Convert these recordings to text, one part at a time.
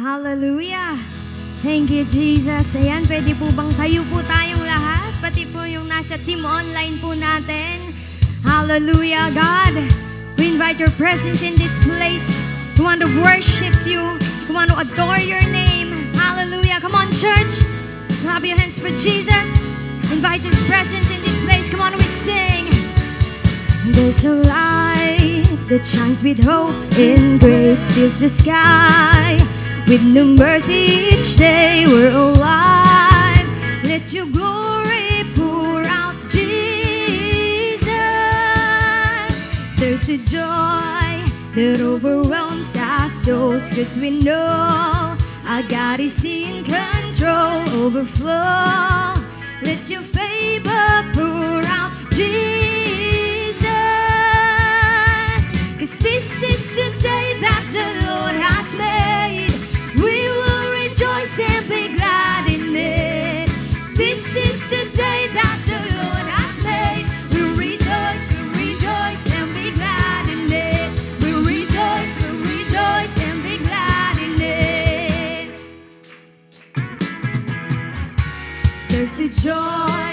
Hallelujah! Thank you, Jesus. Ayan, pwede po bang tayo po tayong lahat? Pati po yung nasa team online po natin. Hallelujah, God. We invite your presence in this place. We want to worship you. We want to adore your name. Hallelujah. Come on, church. Clap your hands for Jesus. Invite his presence in this place. Come on, we sing. There's a light that shines with hope and grace fills the sky. With new mercy each day we're alive. Let your glory pour out, Jesus. There's a joy that overwhelms our souls, 'cause we know our God is in control. Overflow. Let your favor pour out, Jesus. 'Cause this is the day that the Lord has made. We will rejoice and be glad in it. This is the day that the Lord has made. We rejoice and be glad in it. We rejoice and be glad in it. There's a joy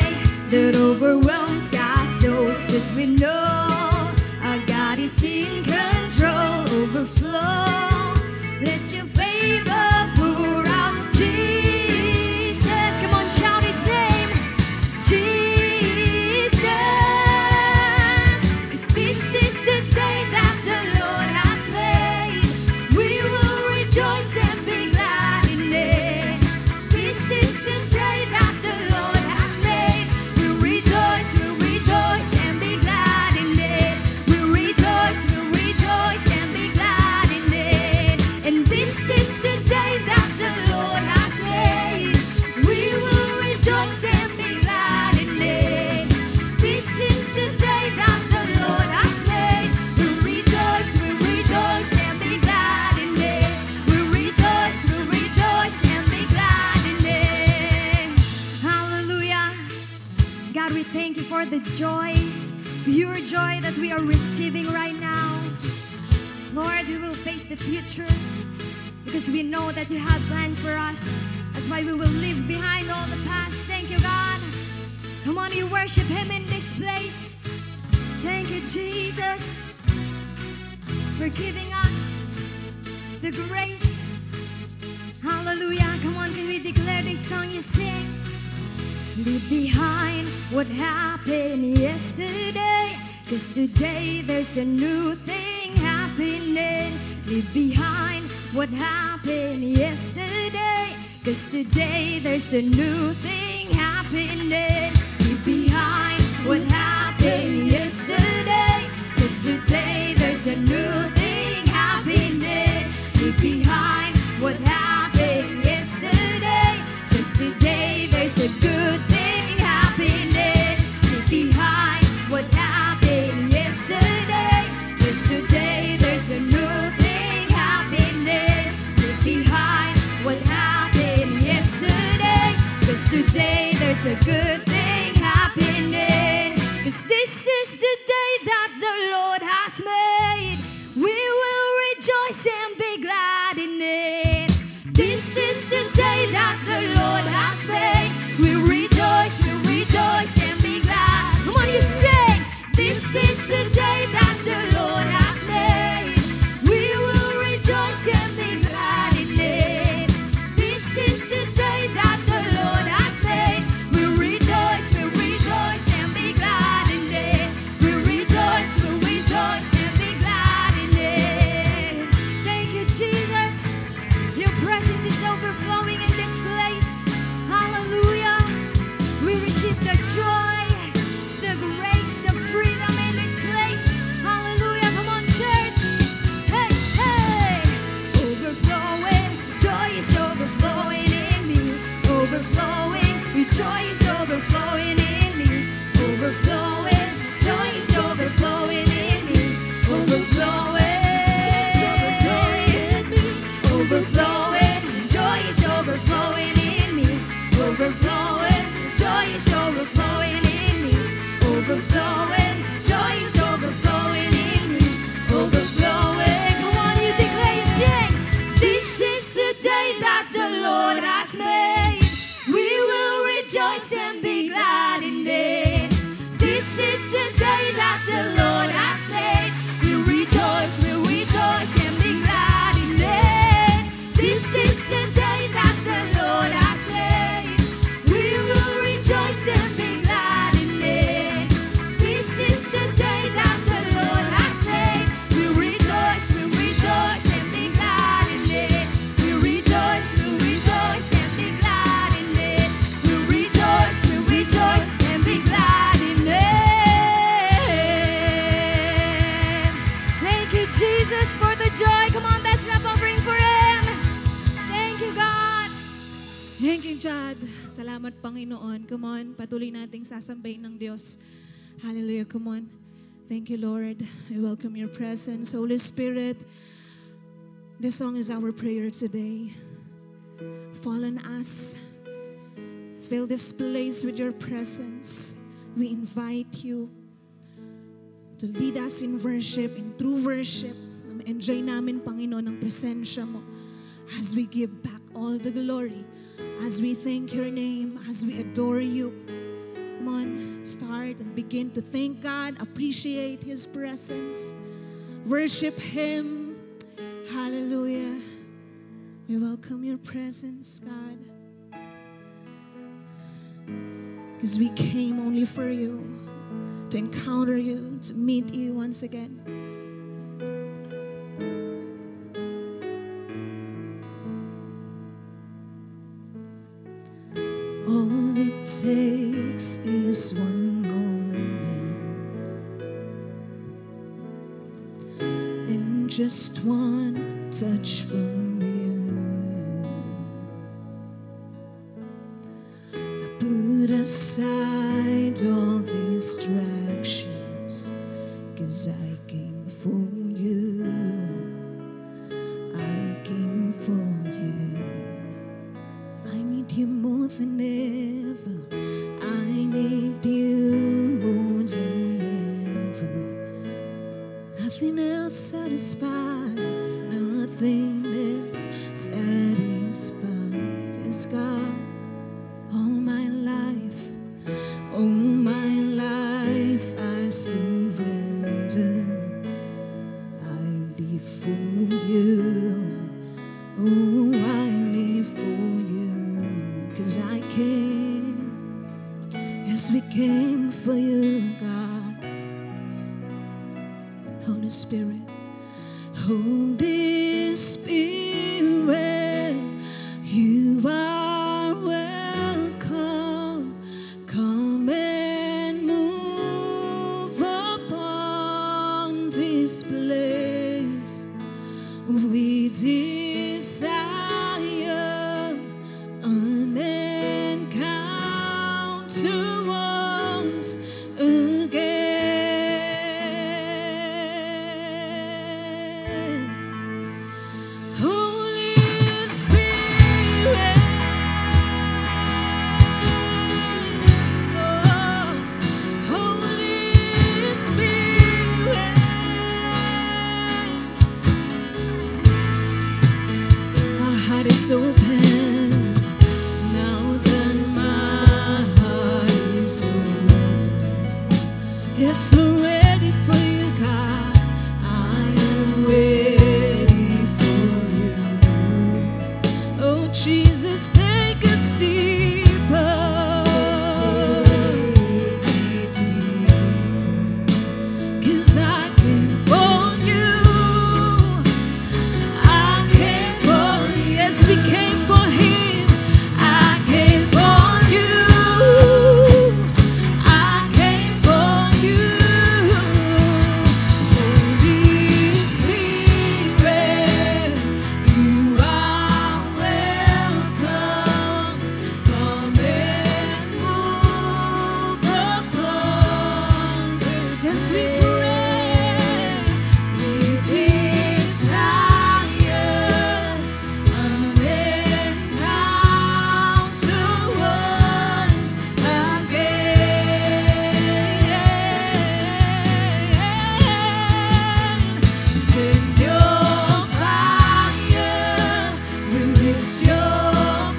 that overwhelms our souls, 'cause we know our God is in control. Overflow. Let your favor pour out, Jesus. Come on, shout his name, Jesus. 'Cause this is the day that the Lord has made. We will rejoice and be glad in it. This is the day that the Lord has made. We rejoice and be glad in it. We rejoice and be glad in it. And this is the day that the Lord has made. We will rejoice and be glad in it. This is the day that the Lord has made. We rejoice and be glad in it. We rejoice and be glad in it. Hallelujah. God, we thank you for the joy, pure joy that we are receiving right now. Lord, we will face the future because we know that you have planned for us. That's why we will leave behind all the past. Thank you, God. Come on, you worship him in this place. Thank you, Jesus, for giving us the grace. Hallelujah. Come on, can we declare this song you sing? Leave behind what happened yesterday, 'cause today there's a new thing happening. Leave behind what happened yesterday, 'cause today there's a new thing happening. Leave behind what happened yesterday, 'cause today there's a new thing happening. Leave behind what happened yesterday, 'cause today there's a good thing happening. Leave behind what happened yesterday, 'cause today there's a new thing happening. Leave behind what happened yesterday, 'cause today there's a good thing happening. 'Cause this is the day that the Lord has made. We will rejoice and be glad in it. This is the day that the Lord has made. We rejoice and be glad. Come on, you sing. This is the day that the Lord has made. We will rejoice and be glad in it. This is the day that the Lord has made. We rejoice and be glad in it. Thank you, Chad. Salamat, Panginoon. Come on, patuloy nating sasambahin ng Diyos. Hallelujah, come on. Thank you, Lord. We welcome your presence. Holy Spirit, this song is our prayer today. Fall on us. Fill this place with your presence. We invite you to lead us in worship, in true worship. Enjoy namin, Panginoon, ang presensya mo as we give back all the glory. As we thank your name, as we adore you. Come on, start and begin to thank God, appreciate his presence, worship him. Hallelujah. We welcome your presence, God. Because we came only for you, to encounter you, to meet you once again. All it takes is one moment and just one touch from you. I put aside all these distractions, 'cause I came for you. I came for you. I need you more than ever. I need you more than ever. Nothing else satisfies. Nothing else satisfies. Yes, God. All my life I surrender. I live for you. Oh, I live for you. 'Cause I came, yes, we came for you, God. Holy Spirit, Holy Spirit, you are welcome. Come and move upon this place. We desire an encounter once again. Holy Spirit, oh, Holy Spirit, our heart is open. Now that my heart is open, yes, we're ready for you, God. I am ready for you. Oh, Jesus, take us deeper. 'Cause I came for you. I came for you. Yes, we came for him. I came for you. I came for you. Holy Spirit, you are welcome. Come and move upon this. Yes, we pray. We desire an encounter once again. Send your fire, release your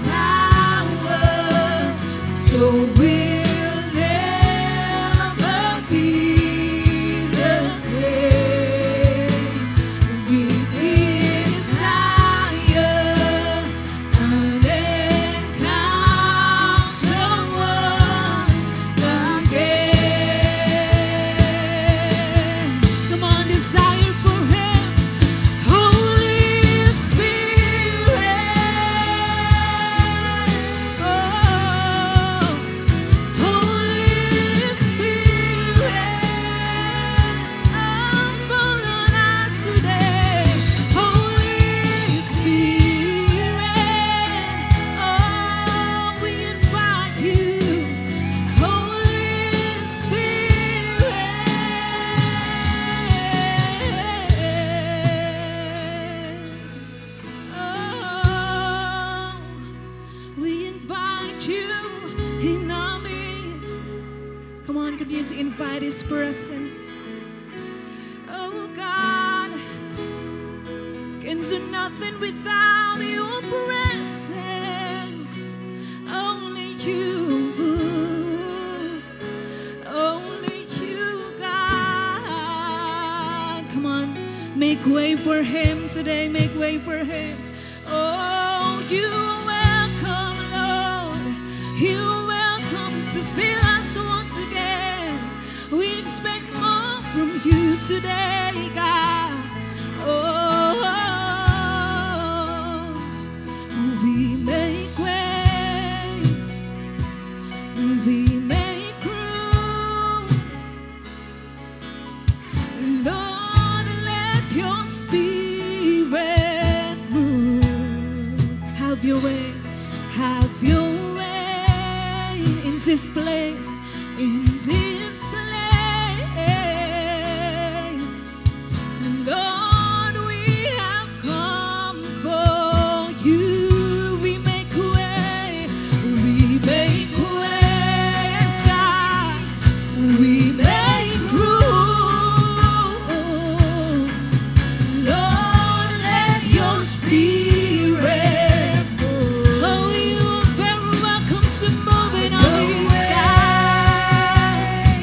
power, so we'll never be the same. We desire an encounter once again. Come on, desire for him. Holy Spirit, oh, need you in our midst. Come on, continue to invite His presence. Oh God, can do nothing without your presence. Only you, only you, God. Come on, make way for Him today. Make way for Him. Oh, you are welcome, Lord. You are welcome to fill us once again. We expect more from you today, God. Oh, we make way. We make room. Lord, let your spirit move. Have your way. Have your way in this place. In this place. Lord, we have come for you. We make way. We make ways, God. We make room. Lord, let your spirit move. Oh, you are very welcome to move in our midst, God.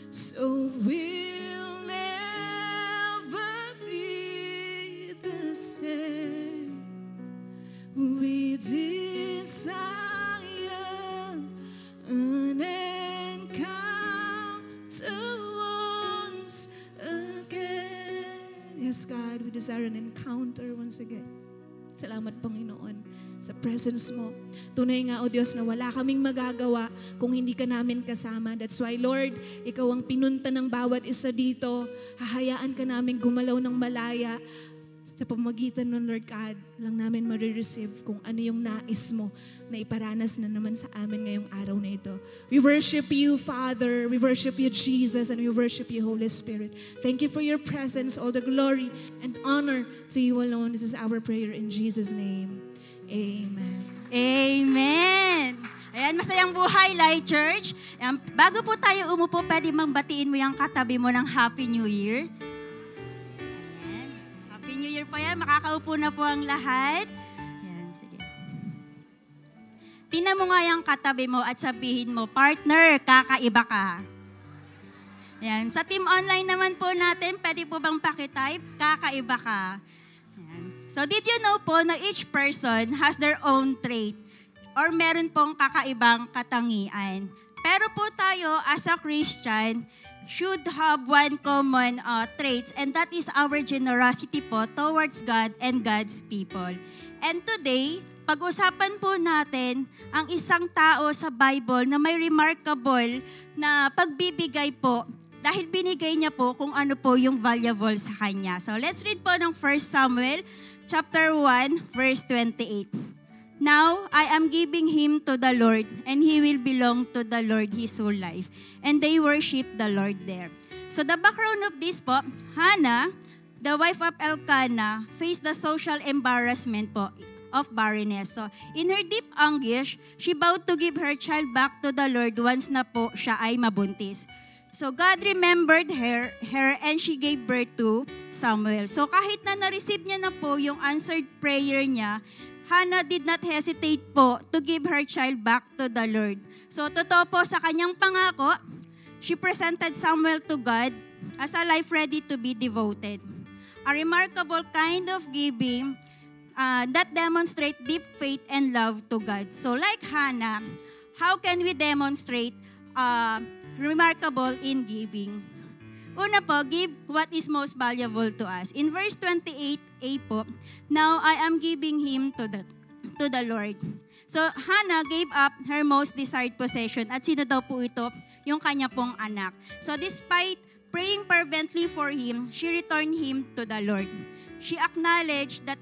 so we'll never be the same. We desire an encounter once again. Yes, God, we desire an encounter once again. Salamat, Panginoon, sa presence mo. Tunay nga, O Diyos, na wala kaming magagawa kung hindi ka namin kasama. That's why, Lord, Ikaw ang pinunta ng bawat isa dito. Hahayaan ka namin gumalaw ng malaya. Sa pamagitan ng Lord God, lang namin marireceive kung ano yung nais mo na iparanas na naman sa amin ngayong araw na ito. We worship you, Father. We worship you, Jesus. And we worship you, Holy Spirit. Thank you for your presence. All the glory and honor to you alone. This is our prayer in Jesus' name. Amen. Amen. Ayan, masayang buhay, Light Church. Bago po tayo umupo, pwede mang batiin mo yung katabi mo ng Happy New Year. Ayan. Happy New Year po yan. Makakaupo na po ang lahat. Ayan, sige. Tingnan mo nga yung katabi mo at sabihin mo, partner, kakaiba ka. Ayan. Sa team online naman po natin, pwede po bang pakitype, kakaiba ka. Ayan. So did you know po na each person has their own trait or meron pong kakaibang katangian. Pero po tayo as a Christian should have one common trait, and that is our generosity po towards God and God's people. And today, pag-usapan po natin ang isang tao sa Bible na may remarkable na pagbibigay po dahil binigay niya po kung ano po yung valuable sa kanya. So let's read po ng 1 Samuel chapter 1 verse 28. Now, I am giving him to the Lord, and he will belong to the Lord his whole life. And they worship the Lord there. So the background of this po, Hannah, the wife of Elkanah, faced the social embarrassment po of barrenness. So in her deep anguish, she vowed to give her child back to the Lord once na po siya ay mabuntis. So God remembered her and she gave birth to Samuel. So kahit na na-receive niya na po yung answered prayer niya, Hannah did not hesitate po to give her child back to the Lord. So totoo po sa kanyang pangako, she presented Samuel to God as a life ready to be devoted. A remarkable kind of giving that demonstrate deep faith and love to God. So like Hannah, how can we demonstrate remarkable in giving? Una po, give what is most valuable to us. In verse 28a po, now I am giving him to the Lord. So Hannah gave up her most desired possession. At sino daw po ito? Yung kanya pong anak. So despite praying fervently for him, she returned him to the Lord. She acknowledged that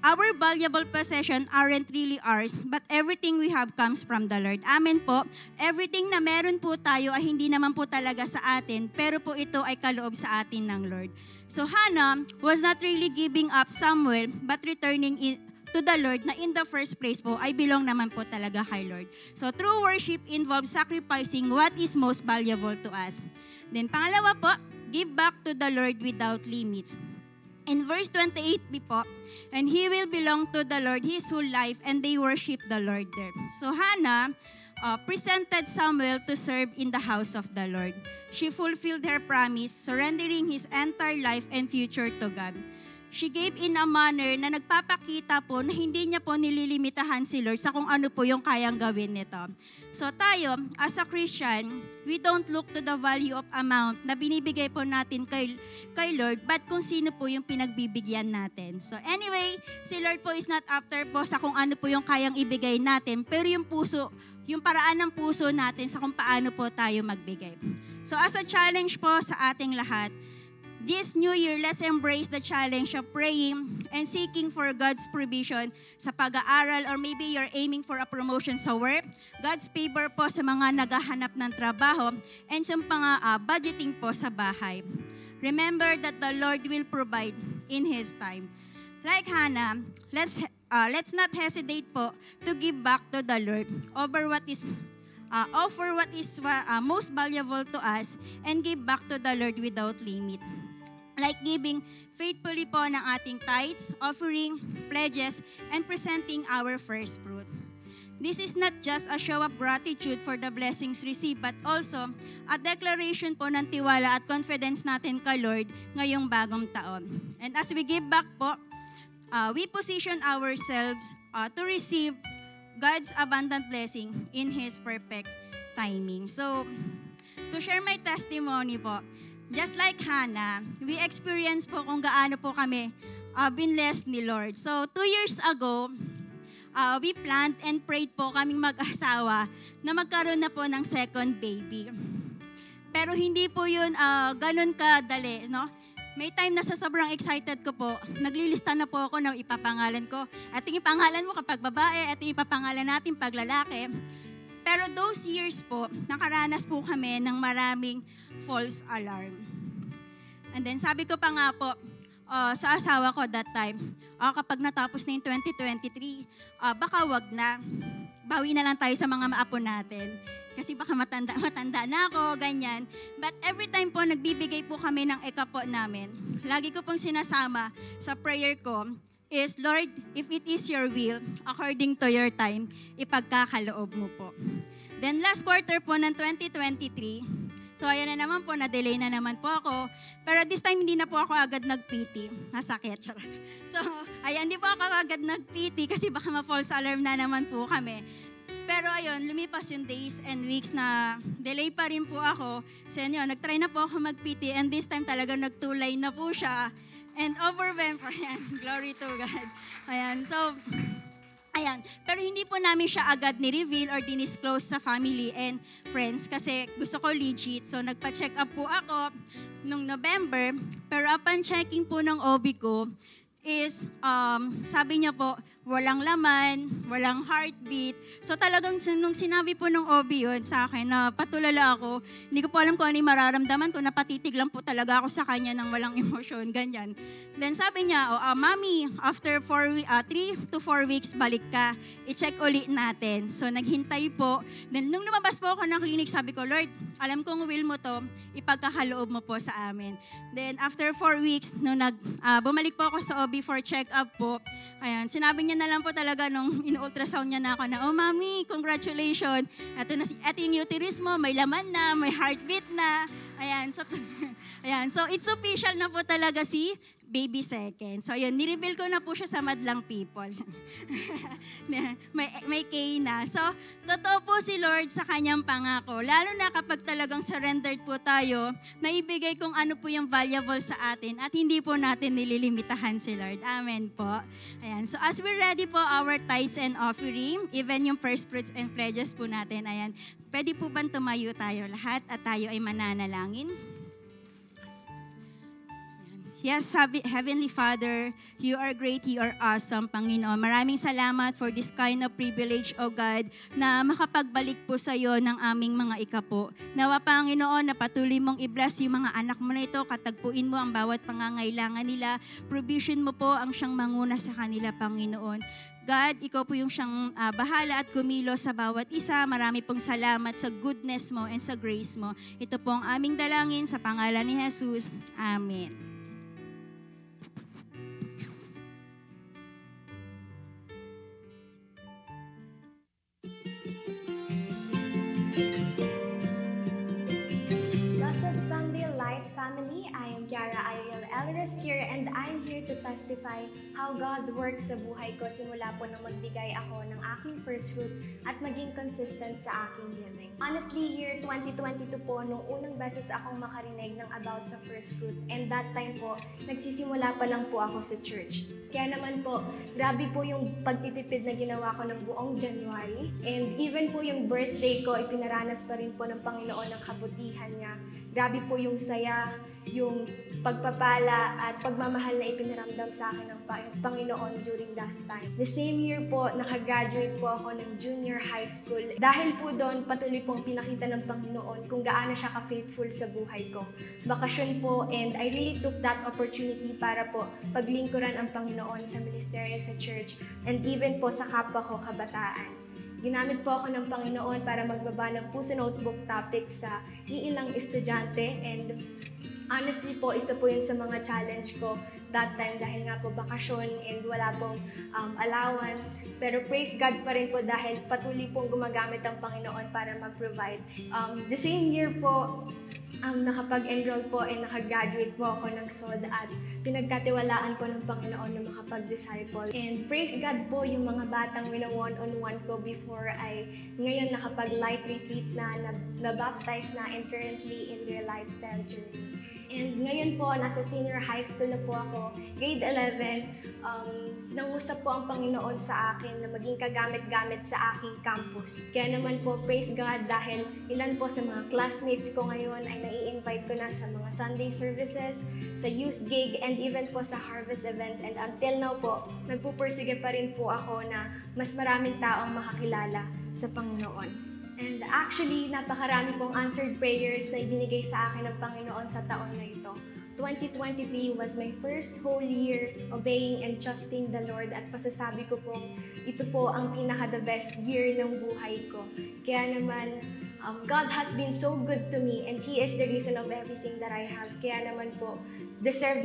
our valuable possession aren't really ours, but everything we have comes from the Lord. Amen po. Everything na meron po tayo ay hindi naman po talaga sa atin, pero po ito ay kaloob sa atin ng Lord. So Hannah was not really giving up Samuel, but returning to the Lord na in the first place po ay belong naman po talaga kay Lord. So true worship involves sacrificing what is most valuable to us. Then pangalawa po, give back to the Lord without limits. In verse 28b po, and he will belong to the Lord his whole life, and they worship the Lord there. So Hannah presented Samuel to serve in the house of the Lord. She fulfilled her promise, surrendering his entire life and future to God. She gave in a manner na nagpapakita po na hindi niya po nililimitahan si Lord sa kung ano po yung kayang gawin nito. So tayo, as a Christian, we don't look to the value of amount na binibigay po natin kay Lord, but kung sino po yung pinagbibigyan natin. So anyway, si Lord po is not after po sa kung ano po yung kayang ibigay natin, pero yung puso, yung paraan ng puso natin sa kung paano po tayo magbigay. So as a challenge po sa ating lahat, this new year, let's embrace the challenge of praying and seeking for God's provision sa pag-aaral, or maybe you're aiming for a promotion sa work, God's favor po sa mga naghahanap ng trabaho, and sa budgeting po sa bahay. Remember that the Lord will provide in His time. Like Hannah, let's not hesitate po to give back to the Lord over what is offer what is most valuable to us and give back to the Lord without limit. Like giving faithfully po ng ating tithes, offering, pledges, and presenting our first fruits. this is not just a show of gratitude for the blessings received, but also a declaration po ng tiwala at confidence natin kay Lord ngayong bagong taon. And as we give back po, we position ourselves to receive God's abundant blessing in His perfect timing. So, to share my testimony po, just like Hannah, we experience po kung gaano po kami binlessed ni Lord. So, 2 years ago, we planned and prayed po kaming mag-asawa na magkaroon na po ng second baby. Pero hindi po yun ganun kadali, no? May time na sa sobrang excited ko po, naglilista na po ako ng ipapangalan ko. At yung ipangalan mo kapag babae, at yung ipapangalan natin pag lalaki. Pero those years po, nakaranas po kami ng maraming false alarm. And then sabi ko pa nga po, sa asawa ko that time, kapag natapos na yung 2023, baka wag na. Bawi na lang tayo sa mga maapo natin. Kasi baka matanda na ako, ganyan. But every time po, nagbibigay po kami ng ekapo namin. Lagi ko pong sinasama sa prayer ko is, Lord, if it is your will, according to your time, ipagkakaloob mo po. Then last quarter po ng 2023, so, ayan na naman po, na-delay na naman po ako. Pero this time, hindi na po ako agad nag-PT. Masakit, charot. So, ayan, hindi po ako agad nag-PT kasi baka ma-false alarm na naman po kami. Pero ayun, lumipas yung days and weeks na delay pa rin po ako. So, yun, nag-try na po ako mag-PT and this time talaga nagtulay na po siya. And overwhelmed po yan. Glory to God. Ayan, so, ayan. Pero hindi po namin siya agad ni-reveal or dinisclose sa family and friends kasi gusto ko legit. So, nagpa-check up po ako nung November. Pero upon checking po ng OB ko is, sabi niya po, walang laman, walang heartbeat. So talagang nung sinabi po ng OB yun sa akin na patulala ako, hindi ko po alam kung ano yung mararamdaman ko, napatitig lang po talaga ako sa kanya ng walang emosyon, ganyan. Then sabi niya, Mami, after 3 to 4 weeks, balik ka, i-check ulit natin. So naghintay po. Then nung lumabas po ako ng clinic, sabi ko, Lord, alam kong will mo to, ipagkakaloob mo po sa amin. Then after 4 weeks, nung bumalik po ako sa OB for check-up po, ayan, sinabi niya na lang po talaga nung in-ultrasound niya na ako na, Mami, congratulations. Ito yung uterus mo, may laman na, may heartbeat na. Ayan, so it's official na po talaga si baby second. So yun, nireveal ko na po siya sa madlang people. may K na. So, totoo po si Lord sa kanyang pangako. Lalo na kapag talagang surrendered po tayo, naibigay kung ano po yung valuable sa atin at hindi po natin nililimitahan si Lord. Amen po. Ayan. So, as we're ready po our tithes and offering, even yung first fruits and pledges po natin, ayan, pwede po bang tumayo tayo lahat at tayo ay mananalangin? Yes, Heavenly Father, you are great, you are awesome, Panginoon. Maraming salamat for this kind of privilege, O God, na makapagbalik po sa iyo ng aming mga ikapo. Nawa, Panginoon, na patuloy mong i-bless yung mga anak mo na ito, katagpuin mo ang bawat pangangailangan nila, provision mo po ang siyang manguna sa kanila, Panginoon. God, ikaw po yung siyang bahala at kumilos sa bawat isa. Marami pong salamat sa goodness mo and sa grace mo. Ito po ang aming dalangin sa pangalan ni Jesus. Amen. Family, I am Kiara Ariel Elres here and I'm here to testify how God works sa buhay ko simula po nang magbigay ako ng aking first fruit at maging consistent sa aking giving. Honestly, year 2022 po, nung unang beses akong makarinig ng about sa first fruit and that time po, nagsisimula pa lang po ako sa church. Kaya naman po, grabe po yung pagtitipid na ginawa ko ng buong January and even po yung birthday ko, ipinaranas pa rin po ng Panginoon ang kabutihan niya. Grabe po yung saya, yung pagpapala at pagmamahal na ipinaramdam sa akin ng Panginoon during that time. The same year po, nakagraduate po ako ng junior high school. Dahil po doon, patuloy pong pinakita ng Panginoon kung gaano siya ka-faithful sa buhay ko. Bakasyon po and I really took that opportunity para po paglingkuran ang Panginoon sa ministeryo sa church and even po sa kapwa ko kabataan. Ginamit po ako ng Panginoon para magbaba ng puso notebook topics sa iilang estudyante and Honestly po, isa po yun sa mga challenge ko that time dahil nga po bakasyon and wala pong allowance. Pero praise God pa rin po dahil patuloy pong gumagamit ang Panginoon para mag-provide. The same year po, nakapag-enroll po and nakagraduate po ako ng SOD at pinagkatiwalaan ko ng Panginoon na makapag-disciple. And praise God po yung mga batang one-on-one ko before ay ngayon nakapag-light retreat na, na-baptize na and currently in their lifestyle journey. And ngayon po, nasa senior high school na po ako, grade 11, nangusap po ang Panginoon sa akin na maging kagamit-gamit sa aking campus. Kaya naman po, praise God dahil ilan po sa mga classmates ko ngayon ay nai-invite ko na sa mga Sunday services, sa youth gig, and even po sa harvest event. And until now po, nagpupursige pa rin po ako na mas maraming taong makakilala sa Panginoon. And actually, napakarami pong answered prayers na ibinigay sa akin ng Panginoon sa taon na ito. 2023 was my first whole year obeying and trusting the Lord at pasasabi ko po, ito po ang pinaka-the best year ng buhay ko. Kaya naman, God has been so good to me and He is the reason of everything that I have. Kaya naman po, deserve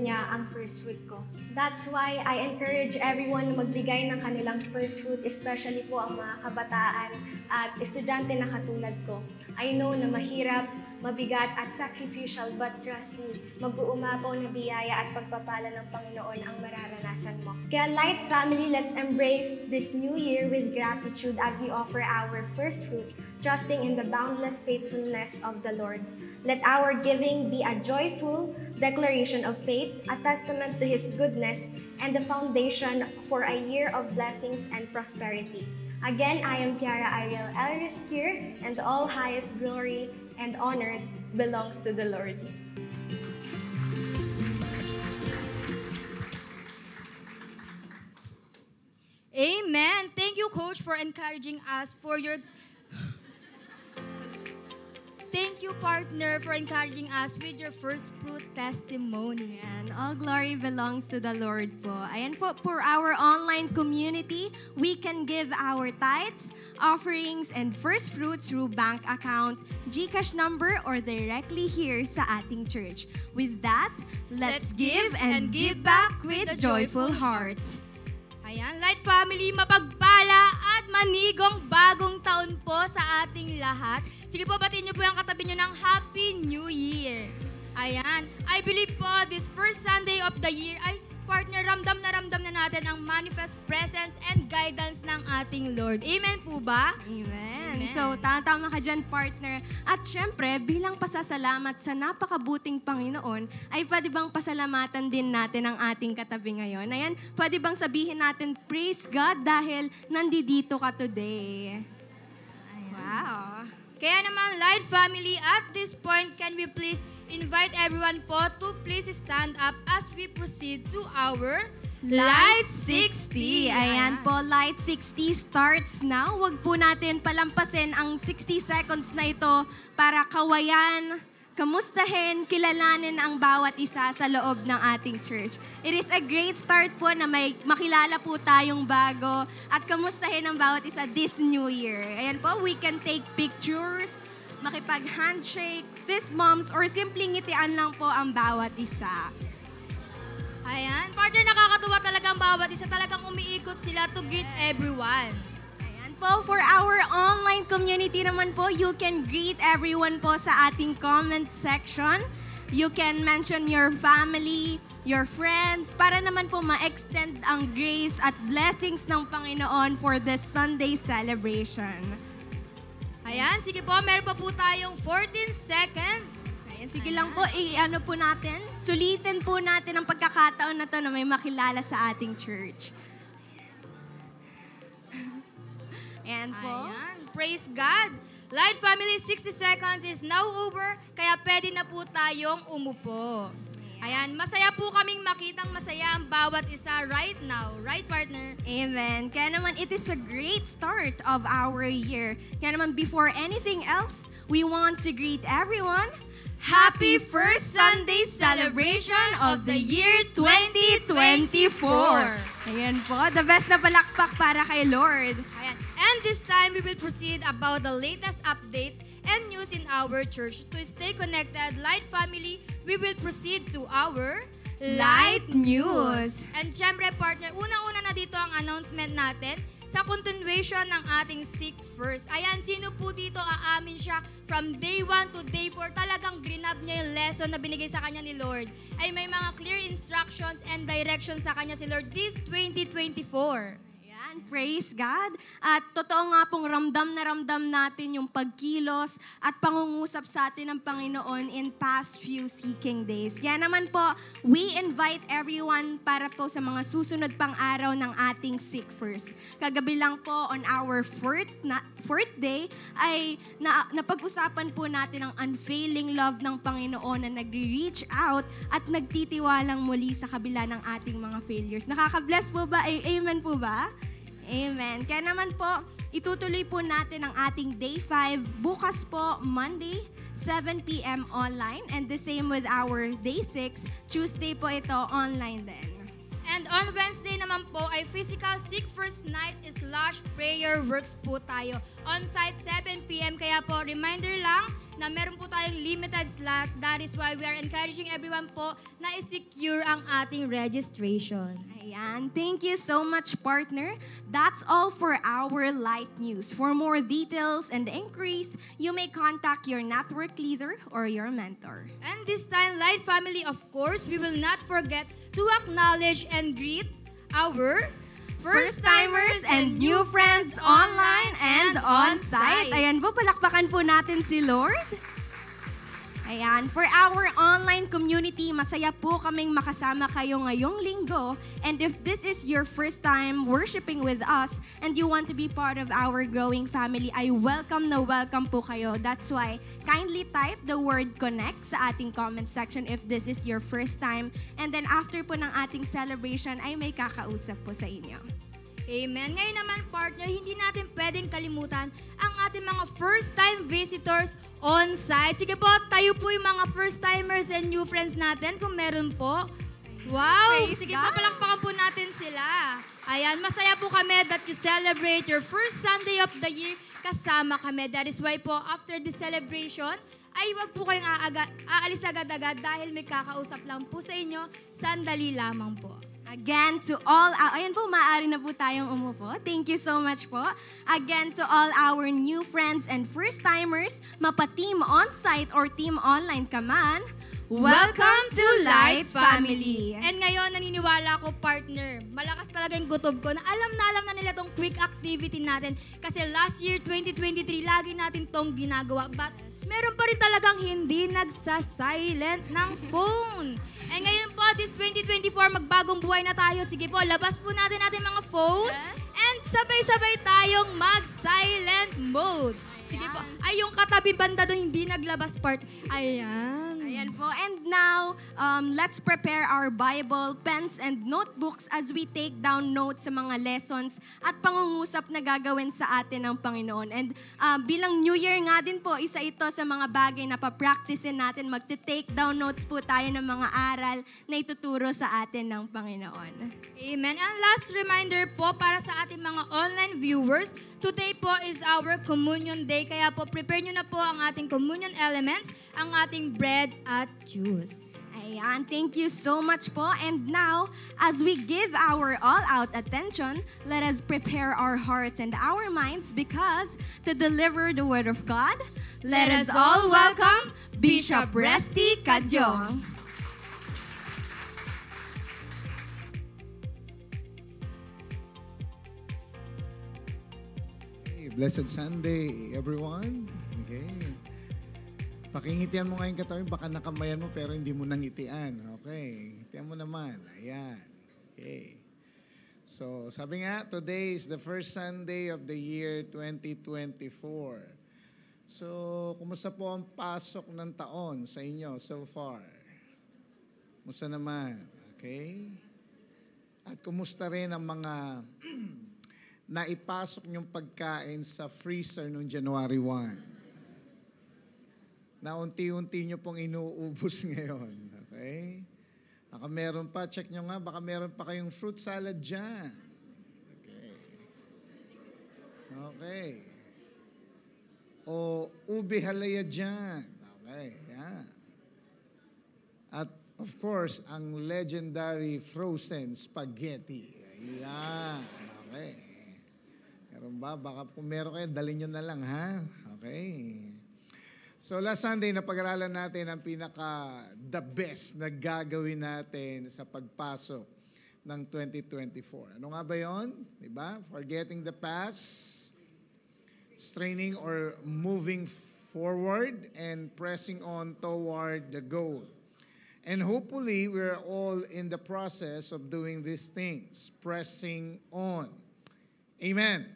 niya ang first fruit ko. That's why I encourage everyone na magbigay ng kanilang first fruit, especially po ang mga kabataan at estudyante na katulad ko. I know na mahirap, mabigat at sacrificial, but trust me, mag-uumapaw na biyaya at pagpapala ng Panginoon ang mararanasan mo. Kaya Light Family, let's embrace this new year with gratitude as we offer our first fruit, trusting in the boundless faithfulness of the Lord. Let our giving be a joyful declaration of faith, a testament to His goodness, and the foundation for a year of blessings and prosperity. Again, I am Kiara Ariel Elrisquir, and all highest glory and honor belongs to the Lord. Amen. Thank you, Coach, for encouraging us for your... Thank you, partner, for encouraging us with your first fruit testimony. And all glory belongs to the Lord po. Ayan po, for our online community, we can give our tithes, offerings, and first fruits through bank account, GCash number, or directly here sa ating church. With that, let's give and give back with joyful hearts. Ayan, Light Family, mapagpala at manigong bagong taon po sa ating lahat. Sige po, batiin niyo po yung katabi niyo ng Happy New Year. Ayan, I believe po this first Sunday of the year ay partner, ramdam na natin ang manifest presence and guidance ng ating Lord. Amen po ba? Amen. So, tama ka dyan, partner. At syempre, bilang pasasalamat sa napakabuting Panginoon, ay pwede bang pasalamatan din natin ang ating katabi ngayon? Ayan, pwede bang sabihin natin, praise God dahil nandito ka today. Wow. Kaya naman, Light Family, at this point, can we please invite everyone po to please stand up as we proceed to our Light 60. Ayan po, Light 60 starts now. Huwag po natin palampasin ang 60 seconds na ito para kawayan, kamustahin, kilalanin ang bawat isa sa loob ng ating church. It is a great start po na may makilala po tayong bago at kamustahin ang bawat isa this new year. Ayan po, we can take pictures, makipag-handshake, fist bumps, or simpleng ngitian lang po ang bawat isa. Ayan, partner, nakakatuwa talaga ang bawat isa. Talagang umiikot sila to greet everyone. Ayan po, for our online community naman po, you can greet everyone po sa ating comment section. You can mention your family, your friends, para naman po ma-extend ang grace at blessings ng Panginoon for this Sunday celebration. Ayan, sige po, meron pa po tayong 14 seconds. Ayan, sige lang po, i-ano po natin, sulitin po natin ang pagkakataon na to na may makilala sa ating church. Ayan po. Ayan, praise God. Light Family, 60 seconds is now over, kaya pwede na po tayong umupo. Ayan, masaya po kaming makitang masaya ang bawat isa right now. Right, partner? Amen. Kaya naman, it is a great start of our year. Kaya naman, before anything else, we want to greet everyone. Happy first Sunday celebration of the year 2024. Ayan po, the best na palakpak para kay Lord. Ayan. And this time, we will proceed about the latest updates and news in our church. To stay connected, Light Family, we will proceed to our Light News. And syempre, partner, una-una na dito ang announcement natin sa continuation ng ating Seek First. Ayan, sino po dito aamin siya from day 1 to day 4, talagang grinab niya yung lesson na binigay sa kanya ni Lord. Ay may mga clear instructions and directions sa kanya si Lord this 2024. Praise God. At totoo nga pong ramdam natin yung pagkilos at pangungusap sa atin ng Panginoon in past few seeking days. Kaya naman po, we invite everyone para po sa mga susunod pang araw ng ating Seek First. Kagabi lang po on our fourth day ay napag-usapan po natin ang unfailing love ng Panginoon na nagre-reach out at nagtitiwalang muli sa kabila ng ating mga failures. Nakaka-bless po ba? Amen po ba? Amen. Kaya naman po, itutuloy po natin ang ating Day 5 bukas po, Monday, 7 p.m. online. And the same with our Day 6, Tuesday po ito, online din. And on Wednesday naman po ay physical Seek First Night / prayer works po tayo. On-site 7 p.m. Kaya po, reminder lang na meron po tayong limited slot. That is why we are encouraging everyone po na i-secure ang ating registration. Ayan. Thank you so much, partner. That's all for our Light News. For more details and inquiries, you may contact your network leader or your mentor. And this time, Light Family, of course, we will not forget to acknowledge and greet our first-timers and new friends online and on-site. Ayan po, palakpakan po natin si Lord. Ayan, for our online community, masaya po kaming makasama kayo ngayong linggo. And if this is your first time worshiping with us and you want to be part of our growing family, I welcome po kayo. That's why, kindly type the word connect sa ating comment section if this is your first time. And then after po ng ating celebration, ay may kakausap po sa inyo. Amen. Ngayon naman, partner, hindi natin pwedeng kalimutan ang ating mga first-time visitors on-site. Sige po, tayo po yung mga first-timers and new friends natin kung meron po. Wow! Praise Sige God. po, palakpakan po natin sila. Ayan, masaya po kami that you celebrate your first Sunday of the year kasama kami. That is why po, after the celebration, ay wag po kayong aalis agad-agad dahil may kakausap lang po sa inyo, sandali lamang po. Again, to all, ayan po, maaari na po tayong umupo. Thank you so much po. Again, to all our new friends and first-timers, mapa-team on-site or team online ka man, welcome to Light Family. And ngayon, naniniwala ko, partner, malakas talaga yung gutob ko na alam na nila tong quick activity natin. Kasi last year, 2023, lagi natin tong ginagawa. But meron pa rin talagang hindi nagsa-silent ng phone. And ngayon po, this 2024, magbagong buhay na tayo. Sige po, labas po natin mga phone. Yes. And sabay-sabay tayong mag-silent mode. Sige po. Ay, yung katabi banda doon, hindi naglabas part. Ayan. Ayan po. And now, let's prepare our Bible, pens, and notebooks as we take down notes sa mga lessons at pangungusap na gagawin sa atin ng Panginoon. And bilang New Year nga din po, isa ito sa mga bagay na papracticein natin. Magte-take down notes po tayo ng mga aral na ituturo sa atin ng Panginoon. Amen. And last reminder po para sa ating mga online viewers, today po is our Communion Day. Kaya po, prepare nyo na po ang ating communion elements, ang ating bread at juice. Ayan, thank you so much po. And now, as we give our all-out attention, let us prepare our hearts and our minds because to deliver the Word of God, let us all welcome Bishop Resty Kadjong. Blessed Sunday, everyone. Okay. Pakingitian mo ngayon katawan, baka nakamayan mo pero hindi mo nangitian. Okay. Ngitian mo naman. Ayan. Okay. So, sabi nga, today is the first Sunday of the year 2024. So, kumusta po ang pasok ng taon sa inyo so far? Kumusta naman? Okay. At kumusta rin ang mga na ipasok niyong pagkain sa freezer noong January 1. Na unti-unti niyo pong inuubos ngayon. Okay? Baka meron pa, check niyo nga, baka meron pa kayong fruit salad dyan. Okay. Okay. o ube halaya dyan. Okay, yeah. At of course, ang legendary frozen spaghetti. Ayan. Okay. Meron ba? Baka kung meron kayo, dalhin nyo na lang, ha? Okay. So last Sunday, napag-aralan natin ang the best na gagawin natin sa pagpasok ng 2024. Ano nga ba yun? Diba? Forgetting the past, straining or moving forward, and pressing on toward the goal. And hopefully, we're all in the process of doing these things, pressing on. Amen.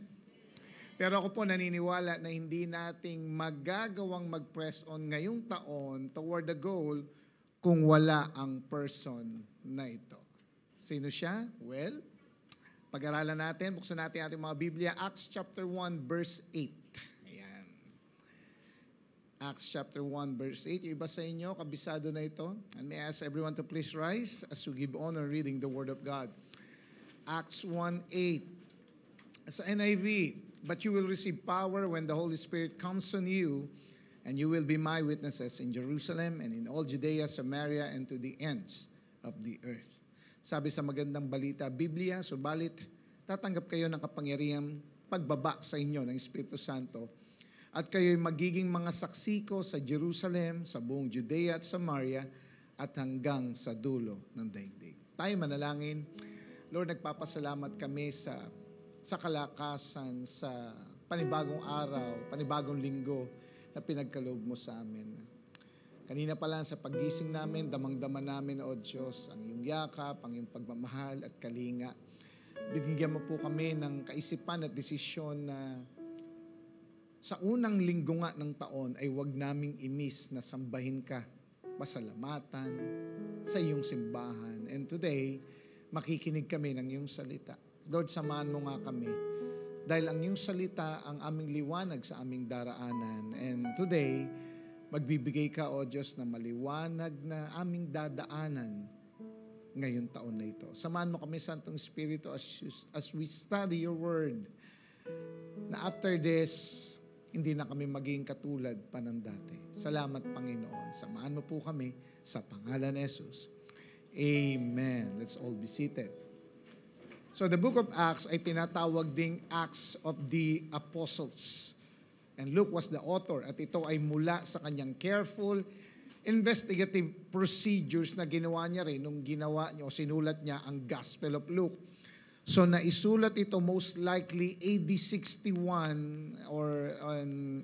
Pero ako po naniniwala na hindi nating magagawang mag-press on ngayong taon toward the goal kung wala ang person na ito. Sino siya? Well, pag-aralan natin, buksan natin ating mga Biblia, Acts chapter 1 verse 8. Ayan. Acts chapter 1 verse 8. Yung iba sa inyo, kabisado na ito. And may I ask everyone to please rise as we give honor reading the Word of God. Acts 1:8. Sa NIV, but you will receive power when the Holy Spirit comes on you, and you will be my witnesses in Jerusalem and in all Judea, Samaria, and to the ends of the earth. Sabi sa magandang balita, Biblia, subalit tatanggap kayo ng kapangyarihang pagbaba sa inyo ng Espiritu Santo, at kayo'y magiging mga saksi ko sa Jerusalem, sa buong Judea at Samaria, at hanggang sa dulo ng daigdig. Tayo manalangin. Lord, nagpapasalamat kami sa kalakasan, sa panibagong araw, panibagong linggo na pinagkaloob mo sa amin. Kanina pa lang sa paggising namin, damang-dama namin, O Diyos, ang iyong yakap, ang iyong pagmamahal at kalinga. Bigyan mo po kami ng kaisipan at desisyon na sa unang linggo nga ng taon ay huwag naming i-miss na sambahin ka, pasalamatan sa iyong simbahan. And today, makikinig kami ng iyong salita. Lord, samahan mo nga kami. Dahil ang iyong salita ang aming liwanag sa aming daraanan. And today, magbibigay ka, O Diyos, na maliwanag na aming dadaanan ngayong taon na ito. Samahan mo kami, Santong Espiritu, as we study your word, na after this, hindi na kami maging katulad pa ng dati. Salamat, Panginoon. Samahan mo po kami sa pangalan ni Jesus. Amen. Let's all be seated. So the book of Acts ay tinatawag ding Acts of the Apostles. And Luke was the author at ito ay mula sa kanyang careful investigative procedures na ginawa niya rin nung ginawa niya o sinulat niya ang Gospel of Luke. So naisulat ito most likely AD 61 or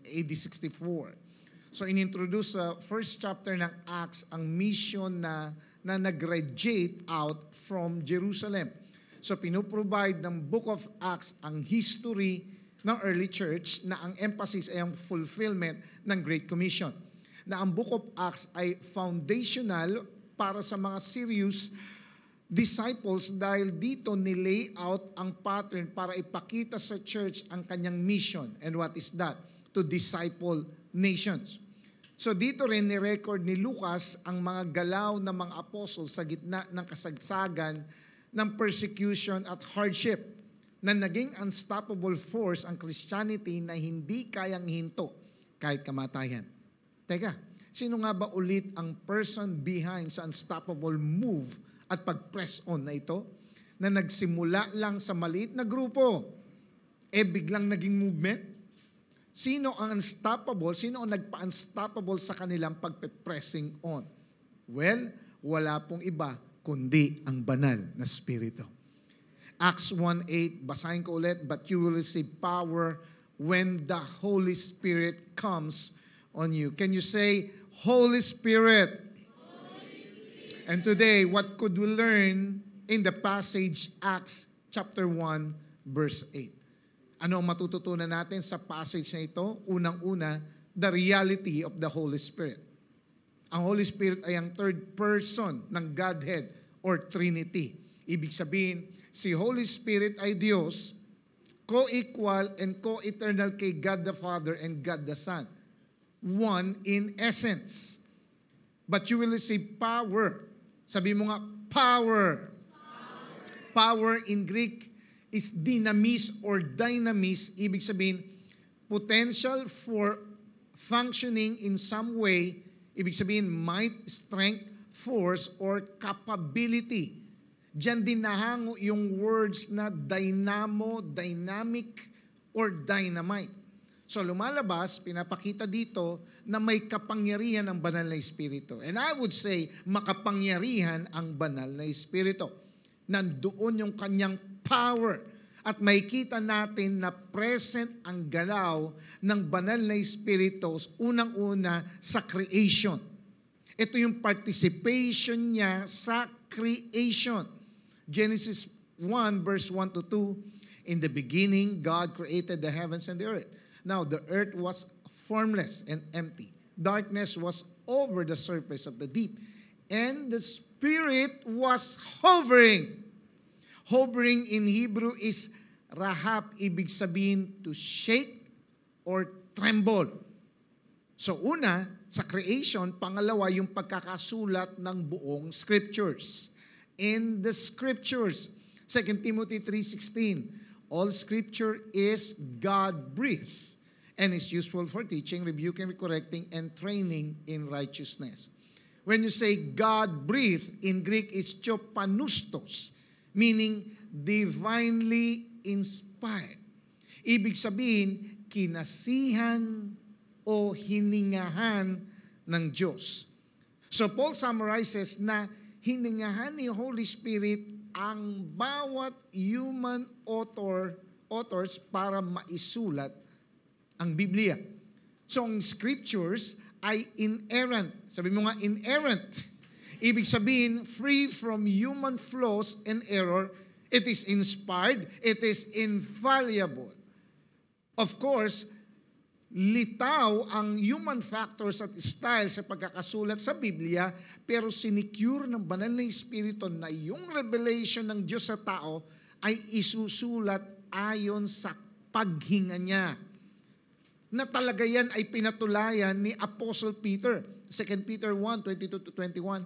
AD 64. So inintroduce sa first chapter ng Acts ang mission na nag-radiate out from Jerusalem. So pinuprovide ng Book of Acts ang history ng early church na ang emphasis ay ang fulfillment ng Great Commission. Na ang Book of Acts ay foundational para sa mga serious disciples dahil dito nilay out ang pattern para ipakita sa church ang kanyang mission. And what is that? To disciple nations. So dito rin ni-record ni Lucas ang mga galaw ng mga apostles sa gitna ng kasagsagan ng persecution at hardship na naging unstoppable force ang Christianity na hindi kayang hinto kahit kamatayan. Teka, sino nga ba ulit ang person behind sa unstoppable move at pag-press on na ito? Na nagsimula lang sa maliit na grupo, biglang naging movement? Sino ang unstoppable? Sino ang nagpa-unstoppable sa kanilang pag-pressing on? Well, wala pong iba kundi ang banal na Espiritu. Acts 1:8, basahin ko ulit, but you will receive power when the Holy Spirit comes on you. Can you say, Holy Spirit? Holy Spirit. And today, what could we learn in the passage Acts chapter 1, verse 8? Ano ang matututunan natin sa passage na ito? Unang-una, the reality of the Holy Spirit. Ang Holy Spirit ay ang third person ng Godhead or Trinity. Ibig sabihin, si Holy Spirit ay Diyos, co-equal and co-eternal kay God the Father and God the Son. One in essence. But you will receive power. Sabi mo nga, power. Power in Greek is dynamis or dynamis. Ibig sabihin, potential for functioning in some way, ibig sabihin might, strength, force, or capability. Diyan din nahango yung words na dynamo, dynamic, or dynamite. So lumalabas, pinapakita dito na may kapangyarihan ang banal na Espiritu. And I would say, makapangyarihan ang banal na Espiritu. Nandoon yung kanyang power. At makikita natin na present ang galaw ng banal na Espiritu unang-una sa creation. Ito yung participation niya sa creation. Genesis 1 verse 1 to 2, in the beginning, God created the heavens and the earth. Now, the earth was formless and empty. Darkness was over the surface of the deep. And the Spirit was hovering. Hovering in Hebrew is rahab, ibig sabihin to shake or tremble. So una, sa creation, pangalawa yung pagkakasulat ng buong scriptures. In the scriptures, 2 Timothy 3:16, all scripture is God-breathed and is useful for teaching, rebuking, correcting, and training in righteousness. When you say God-breathed, in Greek is chopanustos, meaning divinely inspired. Ibig sabihin, kinasihan o hiningahan ng Diyos. So Paul summarizes na hiningahan ni Holy Spirit ang bawat human authors para maisulat ang Biblia. So ang scriptures ay inerrant. Sabi mo nga, inerrant. Ibig sabihin, free from human flaws and error. It is inspired. It is infallible. Of course, litaw ang human factors at style sa pagkakasulat sa Biblia, pero sinecure ng banal na Espiritu na yung revelation ng Diyos sa tao ay isusulat ayon sa paghinga niya. Na talaga yan ay pinatulayan ni Apostle Peter. 2 Peter 1, 22-21.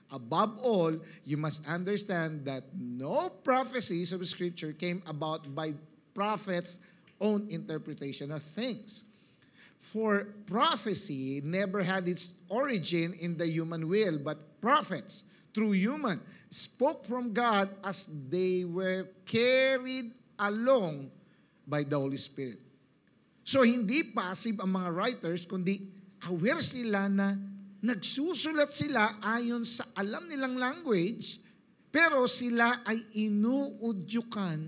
Above all, you must understand that no prophecies of Scripture came about by prophets' own interpretation of things. For prophecy never had its origin in the human will, but prophets, through human, spoke from God as they were carried along by the Holy Spirit. So hindi passive ang mga writers, kundi aware sila na nagsusulat sila ayon sa alam nilang language, pero sila ay inuudyukan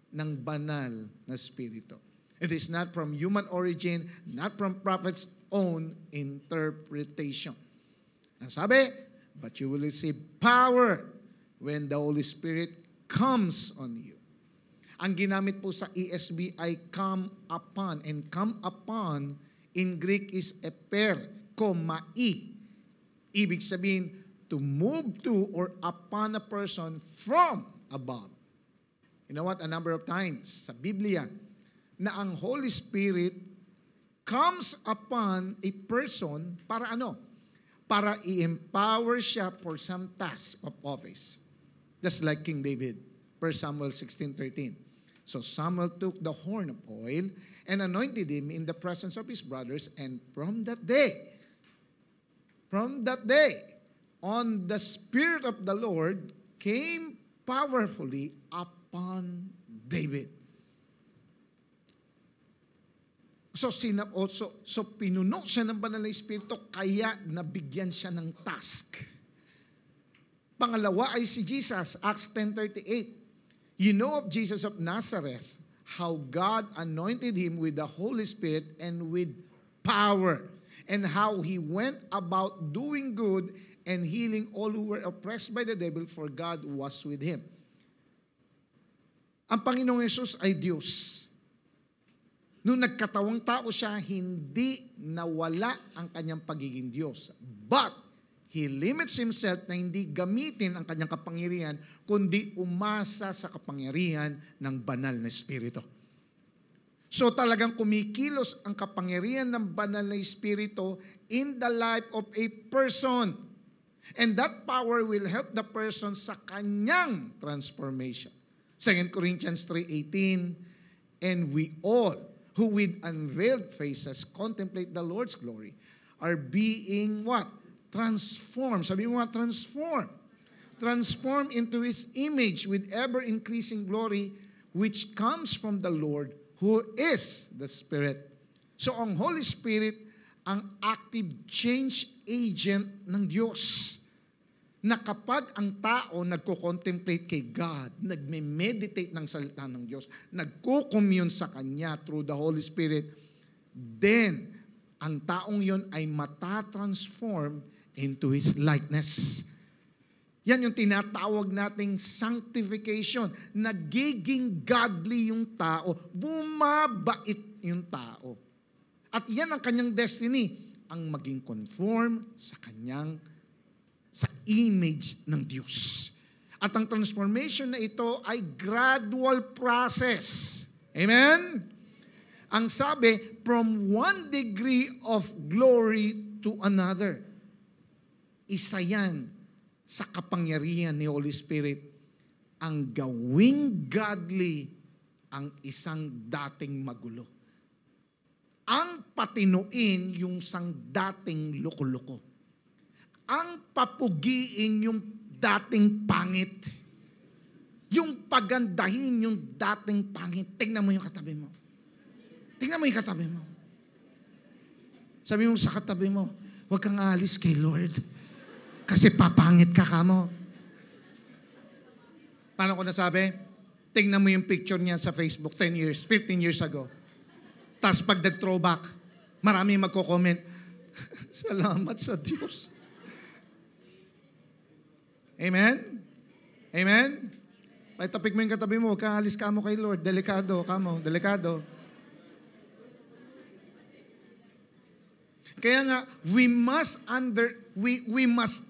ng banal na Espiritu. It is not from human origin, not from prophets' own interpretation. Ang sabi, but you will receive power when the Holy Spirit comes on you. Ang ginamit po sa ESV ay come upon. And come upon in Greek is eper, komai. Ibig sabihin, to move to or upon a person from above. You know what? A number of times sa Biblia, na ang Holy Spirit comes upon a person para ano? Para i-empower siya for some task of office. Just like King David, 1 Samuel 16:13. So Samuel took the horn of oil and anointed him in the presence of his brothers, and from that day, on the Spirit of the Lord came powerfully upon David. So pinuno siya ng banal na Espiritu, kaya nabigyan siya ng task. Pangalawa ay si Jesus, Acts 10:38. You know of Jesus of Nazareth, how God anointed him with the Holy Spirit and with power, and how he went about doing good and healing all who were oppressed by the devil, for God was with him. Ang Panginoong Yesus ay Diyos. Nung nagkatawang tao siya, hindi nawala ang kanyang pagiging Diyos. But he limits himself na hindi gamitin ang kanyang kapangyarihan, kundi umasa sa kapangyarihan ng banal na Espiritu. So talagang kumikilos ang kapangyarihan ng banal na Espiritu in the life of a person. And that power will help the person sa kanyang transformation. 2 Corinthians 3:18, and we all, who with unveiled faces contemplate the Lord's glory, are being what? Transformed. Sabi mo nga, transformed. Transformed into His image with ever-increasing glory, which comes from the Lord, who is the Spirit. So ang Holy Spirit, ang active change agent ng Diyos. Na kapag ang tao nagko-contemplate kay God, nagme-meditate ng salita ng Diyos, nagko-commune sa Kanya through the Holy Spirit, then ang taong yon ay matatransform into His likeness. Yan yung tinatawag nating sanctification. Nagiging godly yung tao, bumabait yung tao. At yan ang kanyang destiny, ang maging conform sa image ng Diyos. At ang transformation na ito ay gradual process. Amen? Ang sabi, from one degree of glory to another. Isa yan sa kapangyarihan ni Holy Spirit, ang gawing godly ang isang dating magulo. Ang patinuin yung isang dating loko-loko. Ang papugiin yung dating pangit. Yung pagandahin yung dating pangit. Tingnan mo yung katabi mo. Tingnan mo yung katabi mo. Sabi mo sa katabi mo, huwag kang aalis kay Lord. Kasi papangit ka mo. Paano ko nasabi? Tingnan mo yung picture niya sa Facebook 10 years, 15 years ago. Tapos pag nag-throwback, maraming magko-comment, salamat sa Diyos. Amen? Amen? Paitapik mo yung katabi mo, kaalis ka mo kay Lord. Delikado, delikado. Kaya nga, we must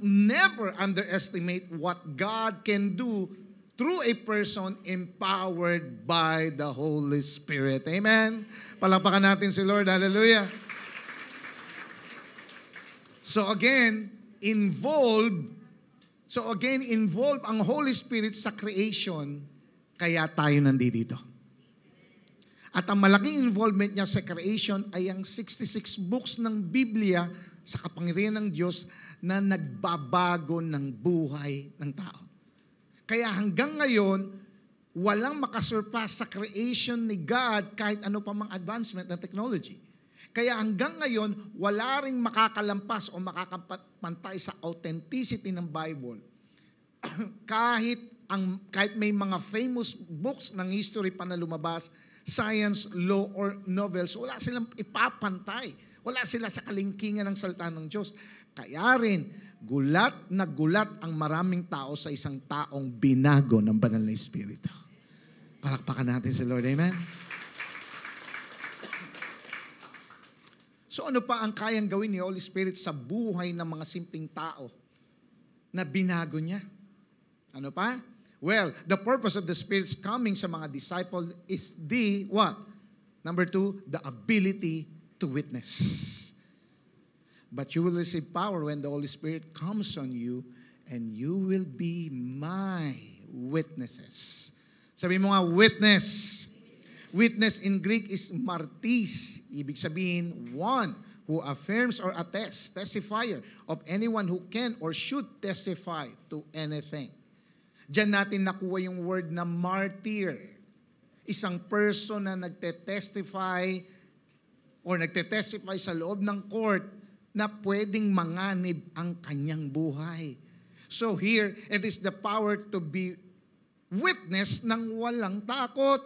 never underestimate what God can do through a person empowered by the Holy Spirit. Amen? Palakpakan natin si Lord. Hallelujah. So again, involve ang Holy Spirit sa creation, kaya tayo nandito. At ang malaking involvement niya sa creation ay ang 66 books ng Biblia sa kapangyarihan ng Diyos na nagbabago ng buhay ng tao. Kaya hanggang ngayon, walang makasurpass sa creation ni God kahit ano pa mang advancement ng technology. Kaya hanggang ngayon, wala ring makakalampas o makakapantay sa authenticity ng Bible. kahit may mga famous books ng history pa na lumabas, science, law, or novels, wala silang ipapantay. Wala sila sa kalingkingan ng salita ng Diyos. Kaya rin, gulat na gulat ang maraming tao sa isang taong binago ng banal na Espiritu. Palakpakan natin si Lord. Amen? So ano pa ang kayang gawin ni Holy Spirit sa buhay ng mga simpleng tao na binago niya? Ano pa? Well, the purpose of the Spirit's coming sa mga disciple is the what? Number 2, the ability to witness. But you will receive power when the Holy Spirit comes on you, and you will be my witnesses. Sabi mo nga, witness. Witness in Greek is martis. Ibig sabihin, one who affirms or attests, testifier of anyone who can or should testify to anything. Diyan natin nakuha yung word na martyr. Isang person na nagtetestify sa loob ng court na pwedeng manganib ang kanyang buhay. So here, it is the power to be witness ng walang takot.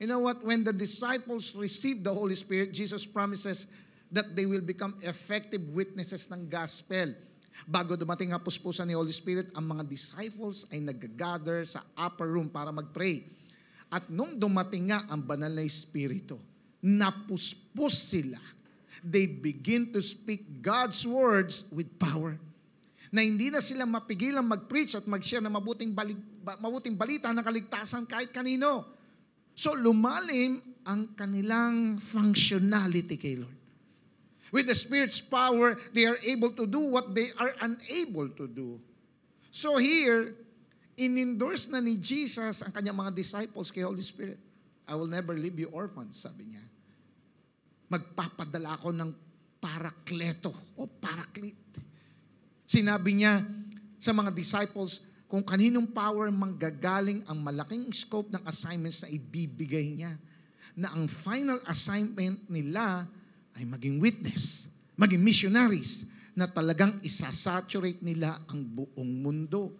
You know what? When the disciples received the Holy Spirit, Jesus promises that they will become effective witnesses ng gospel. Bago dumating ang puspusan ni Holy Spirit, ang mga disciples ay nag-gather sa upper room para mag-pray. At nung dumating nga ang banal na Espiritu, napuspos sila. They begin to speak God's words with power. Na hindi na sila mapigilang mag-preach at mag-share ng mabuting balita ng kaligtasan kahit kanino. So lumalim ang kanilang functionality kay Lord. With the Spirit's power, they are able to do what they are unable to do. So here, in-endorse na ni Jesus ang kanyang mga disciples kay Holy Spirit. I will never leave you orphans, sabi niya. Magpapadala ako ng parakleto o paraclete. Sinabi niya sa mga disciples, kung kaninong power manggagaling ang malaking scope ng assignments na ibibigay niya, na ang final assignment nila ay maging witness, maging missionaries, na talagang isasaturate nila ang buong mundo.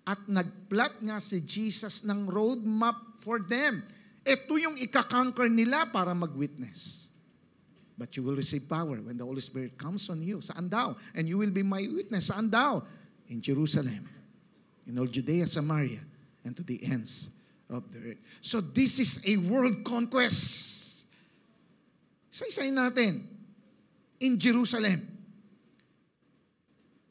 At nagplat nga si Jesus ng roadmap for them. Ito yung ikakonquer nila para mag-witness. But you will receive power when the Holy Spirit comes on you. Saan daw? And you will be my witness. Saan daw? In Jerusalem, in all Judea, Samaria, and to the ends of the earth. So this is a world conquest. Isa-isayin natin. In Jerusalem.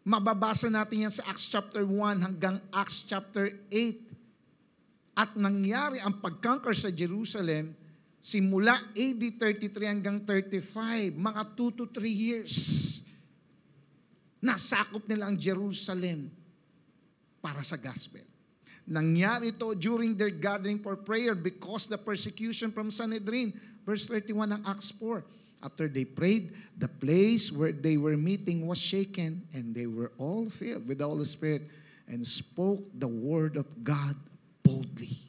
Mababasa natin yan sa Acts chapter 1 hanggang Acts chapter 8. At nangyari ang pag-conquer sa Jerusalem simula AD 33 hanggang 35, mga 2 to 3 years. Nasakop nila ang Jerusalem para sa gospel. Nangyari ito during their gathering for prayer because the persecution from Sanhedrin. Verse 31 ng Acts 4. After they prayed, the place where they were meeting was shaken, and they were all filled with the Holy Spirit and spoke the word of God boldly.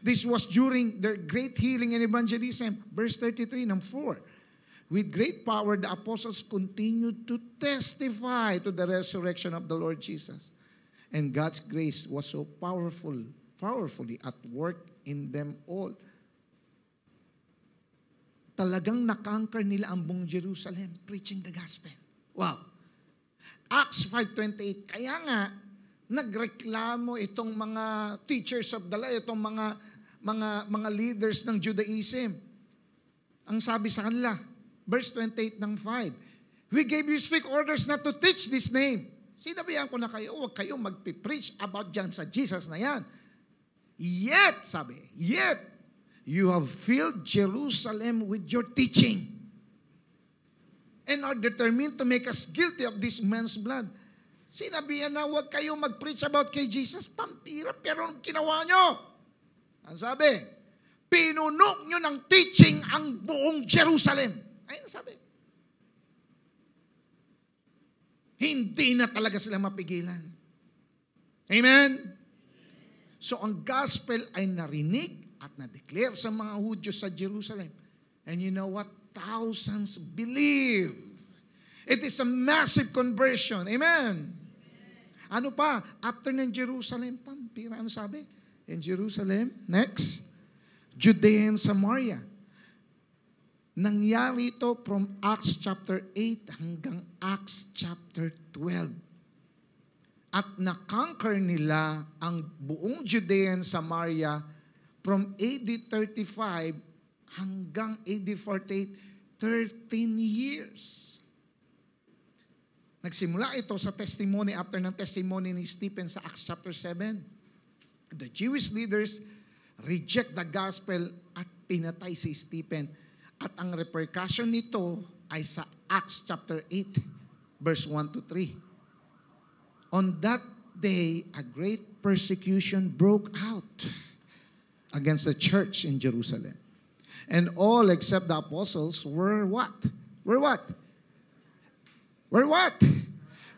This was during their great healing and evangelism. Verse 33 ng 4. With great power, the apostles continued to testify to the resurrection of the Lord Jesus. And God's grace was so powerfully at work in them all. Talagang nakonquer nila ang buong Jerusalem, preaching the gospel. Wow. Acts 5:28. Kaya nga, nagreklamo itong mga teachers of the law, itong mga leaders ng Judaism. Ang sabi sa kanila, verse 28 ng 5, we gave you strict orders not to teach this name. Sinabihan ko na kayo, huwag kayo magpipreach about dyan sa Jesus na yan. Yet, sabi, you have filled Jerusalem with your teaching and are determined to make us guilty of this man's blood. Sinabihan na huwag kayo mag-preach about kay Jesus, pampira, pero anong ginawa nyo? Ang sabi, pinunok nyo ng teaching ang buong Jerusalem. Ayun sabi. Hindi na talaga sila mapigilan. Amen? So ang gospel ay narinig at na-declare sa mga Hudyo sa Jerusalem. And you know what? Thousands believe. It is a massive conversion. Amen? Ano pa? After ng Jerusalem, pampira, ano sabi? In Jerusalem, next, Judea and Samaria. Nangyari ito from Acts chapter 8 hanggang Acts chapter 12. At nakonquer nila ang buong Judea and Samaria from AD 35 hanggang AD 48, 13 years. Nagsimula ito sa testimony after ng testimony ni Stephen sa Acts chapter 7. The Jewish leaders reject the gospel at pinatay si Stephen. At ang repercussion nito ay sa Acts chapter 8, verse 1 to 3. On that day, a great persecution broke out against the church in Jerusalem. And all except the apostles were what? Were what? Were what?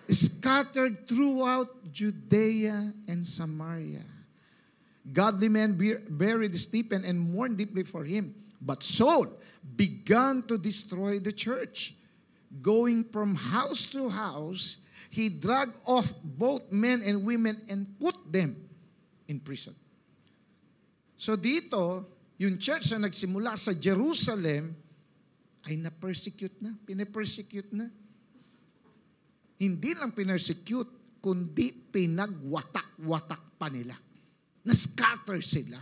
Scattered throughout Judea and Samaria. Godly men buried Stephen and mourned deeply for him. But Saul began to destroy the church. Going from house to house, he dragged off both men and women and put them in prison. So dito, yung church na nagsimula sa Jerusalem ay na-persecute na, pinapersecute na. Hindi lang pinersecute, kundi pinagwatak-watak pa nila. Na-scatter sila.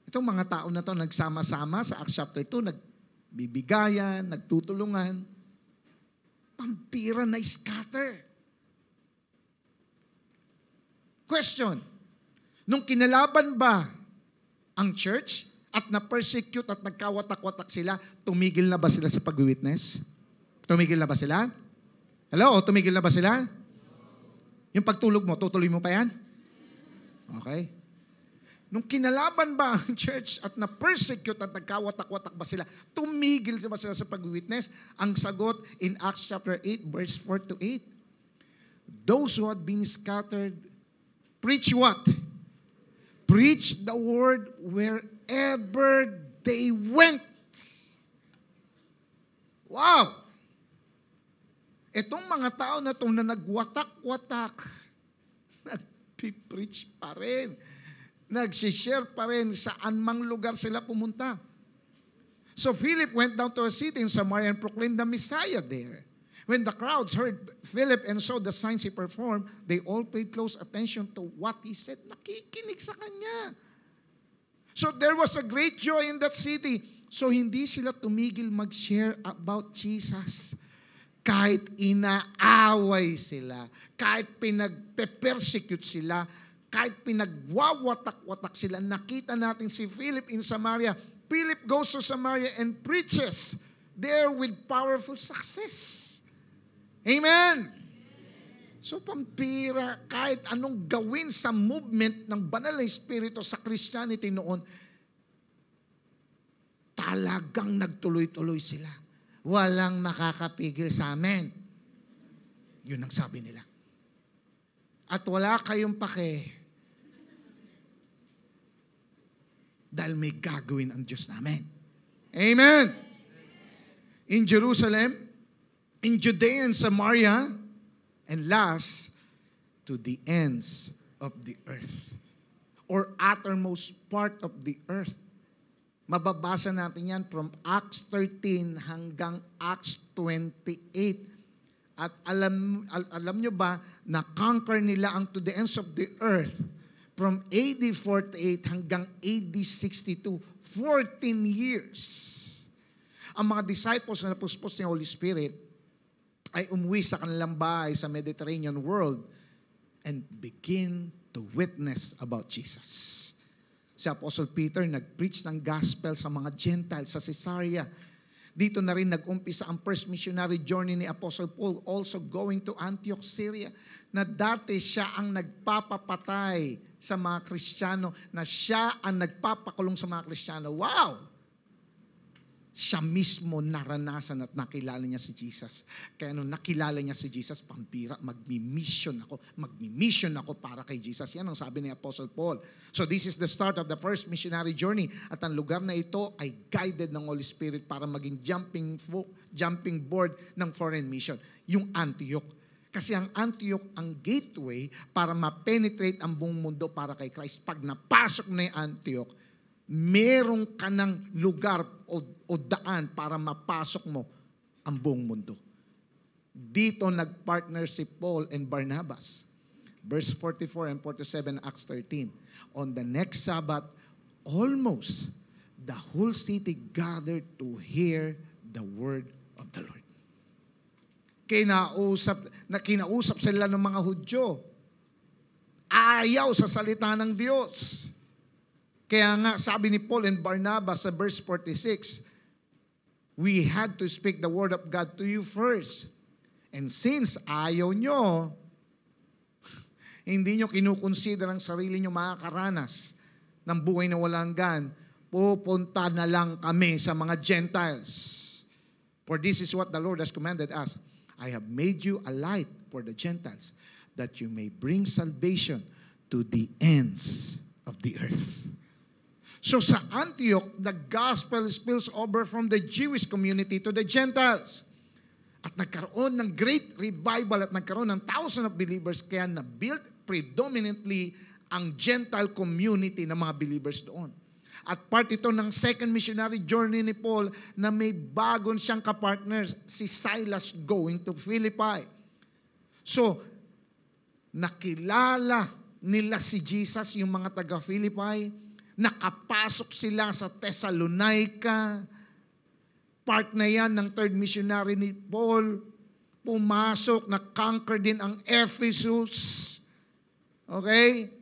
Itong mga tao na to nagsama-sama sa Acts chapter 2, nagbibigayan, nagtutulungan, pampira na scatter. Question, nung kinalaban ba ang church at na-persecute at nagkawatak-watak sila, tumigil na ba sila sa pag-witness? Tumigil na ba sila? Hello? Tumigil na ba sila? Yung pagtulog mo, tutuloy mo pa yan? Okay. Nung kinalaban ba ang church at na-persecute at nagkawatak-watak ba sila, tumigil ba sila sa pag-witness? Ang sagot in Acts chapter 8, verse 4 to 8. Those who had been scattered, preach what? Preach the word wherever they went. Wow! Itong mga tao na itong na nagwatak-watak, nag-preach pa rin. Nagsishare pa rin saan mang lugar sila pumunta. So Philip went down to a city in Samaria and proclaimed the Messiah there. When the crowds heard Philip and saw the signs he performed, they all paid close attention to what he said. Nakikinig sa kanya. So there was a great joy in that city. So hindi sila tumigil mag-share about Jesus. Kahit inaaway sila, kahit pinag-persecute sila, kahit pinagwawatak-watak sila, nakita natin si Philip in Samaria. Philip goes to Samaria and preaches there with powerful success. Amen! So pampira, kahit anong gawin sa movement ng banal na espiritu sa Christianity noon, talagang nagtuloy-tuloy sila. Walang makakapigil sa amin. Yun ang sabi nila. At wala kayong pake dahil may gagawin ang Diyos namin. Amen! In Jerusalem, in Judea and Samaria, and last, to the ends of the earth. Or uttermost part of the earth. Mababasa natin yan from Acts 13 hanggang Acts 28. At alam nyo ba, na-conquer nila ang to the ends of the earth from AD 48 hanggang AD 62, 14 years. Ang mga disciples na napuspos ng Holy Spirit ay umuwi sa kanilang bahay sa Mediterranean world and begin to witness about Jesus. Si Apostle Peter nag-preach ng gospel sa mga Gentiles sa Caesarea. Dito na rin nag-umpisa ang first missionary journey ni Apostle Paul, also going to Antioch, Syria, na dati siya ang nagpapapatay sa mga Kristiyano, na siya ang nagpapakulong sa mga Kristiyano. Wow! Siya mismo naranasan at nakilala niya si Jesus. Kaya nung nakilala niya si Jesus, pampira, magmi-mission ako para kay Jesus. Yan ang sabi ni Apostle Paul. So this is the start of the first missionary journey. At ang lugar na ito ay guided ng Holy Spirit para maging jumping board ng foreign mission. Yung Antioch. Kasi ang Antioch ang gateway para ma-penetrate ang buong mundo para kay Christ. Pag napasok na yung Antioch, merong ka ng lugar o daan para mapasok mo ang buong mundo. Dito nagpartner si Paul and Barnabas. Verse 44 and 47, Acts 13. On the next Sabbath, almost the whole city gathered to hear the word of the Lord. Kinausap sila ng mga Hudyo. Ayaw sa salita ng Diyos. Kaya nga, sabi ni Paul and Barnabas sa verse 46, we had to speak the word of God to you first. And since ayaw nyo, hindi nyo kinukonsider ang sarili nyo makakaranas ng buhay na walang hanggan, pupunta na lang kami sa mga Gentiles. For this is what the Lord has commanded us. I have made you a light for the Gentiles, that you may bring salvation to the ends of the earth. So sa Antioch, the gospel spills over from the Jewish community to the Gentiles. At nagkaroon ng great revival at nagkaroon ng thousands of believers, kaya na-built predominantly ang Gentile community ng mga believers doon. At part ito ng second missionary journey ni Paul na may bagon siyang kapartner, si Silas, going to Philippi. So, nakilala nila si Jesus, yung mga taga-Philippi. Nakapasok sila sa Thessalonica. Part na yan ng third missionary ni Paul. Pumasok, na-conquer din ang Ephesus. Okay?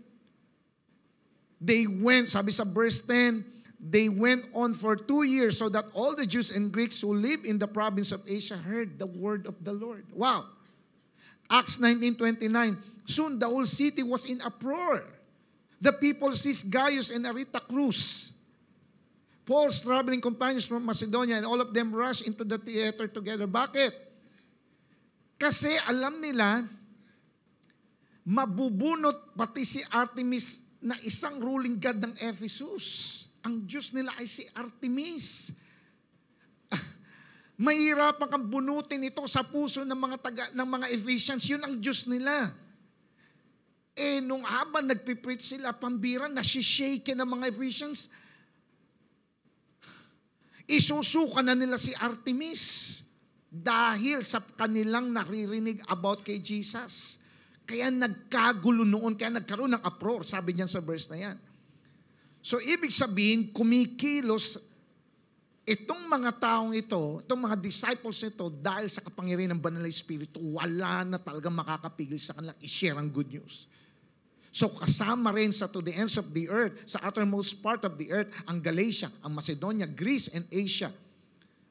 They went, sabi sa verse 10, they went on for 2 years so that all the Jews and Greeks who live in the province of Asia heard the word of the Lord. Wow! Acts 19:29, soon the whole city was in uproar. The people seized Gaius and Aristarchus, Paul's traveling companions from Macedonia, and all of them rushed into the theater together. Bakit? Kasi alam nila, mabubunot pati si Artemis na isang ruling god ng Ephesus. Ang Diyos nila ay si Artemis. Mahirapan kang bunutin ito sa puso ng mga Ephesians. Yun ang Diyos nila. Nung habang nagpipreach sila, pambira, nasishake ng mga Ephesians, isusuka na nila si Artemis dahil sa kanilang naririnig about kay Jesus. Kaya nagkagulo noon, kaya nagkaroon ng uproar, sabi niyan sa verse na yan. So, ibig sabihin, kumikilos itong mga taong ito, itong mga disciples ito, dahil sa kapangyarihan ng Banal na Espiritu, wala na talagang makakapigil sa kanilang i-share ang good news. So kasama rin sa to the ends of the earth, sa uttermost part of the earth, ang Galatia, ang Macedonia, Greece, and Asia,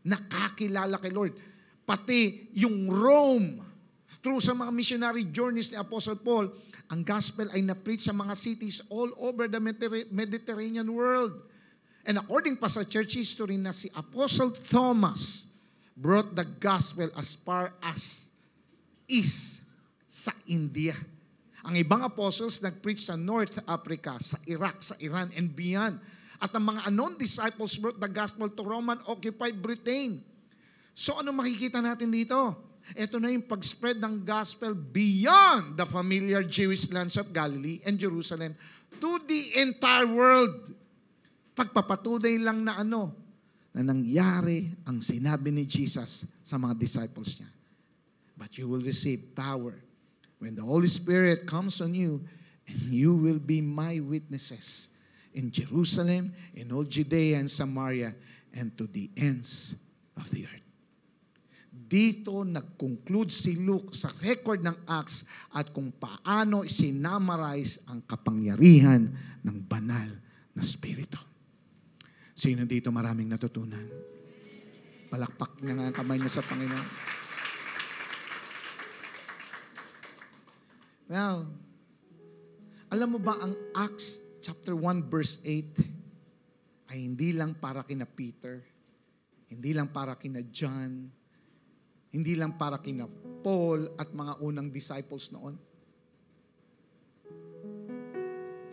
nakakilala kay Lord. Pati yung Rome, through sa mga missionary journeys ni Apostle Paul, ang gospel ay na-preach sa mga cities all over the Mediterranean world. And according pa sa church history na si Apostle Thomas brought the gospel as far as east sa India. Ang ibang apostles nag-preach sa North Africa, sa Iraq, sa Iran, and beyond. At ang mga unknown disciples brought the gospel to Roman-occupied Britain. So ano makikita natin dito? Ito na yung pag-spread ng gospel beyond the familiar Jewish lands of Galilee and Jerusalem to the entire world. Pagpapatunay lang na na nangyari ang sinabi ni Jesus sa mga disciples niya. But you will receive power when the Holy Spirit comes on you, and you will be my witnesses in Jerusalem, in all Judea and Samaria, and to the ends of the earth. Dito nag-conclude si Luke sa record ng Acts at kung paano sinamarize ang kapangyarihan ng banal na Espiritu. Sino dito maraming natutunan? Palakpak niya nga ang kamay niya sa Panginoon. Now, alam mo ba ang Acts chapter 1 verse 8 ay hindi lang para kina Peter, hindi lang para kina John, hindi lang para kina Paul at mga unang disciples noon.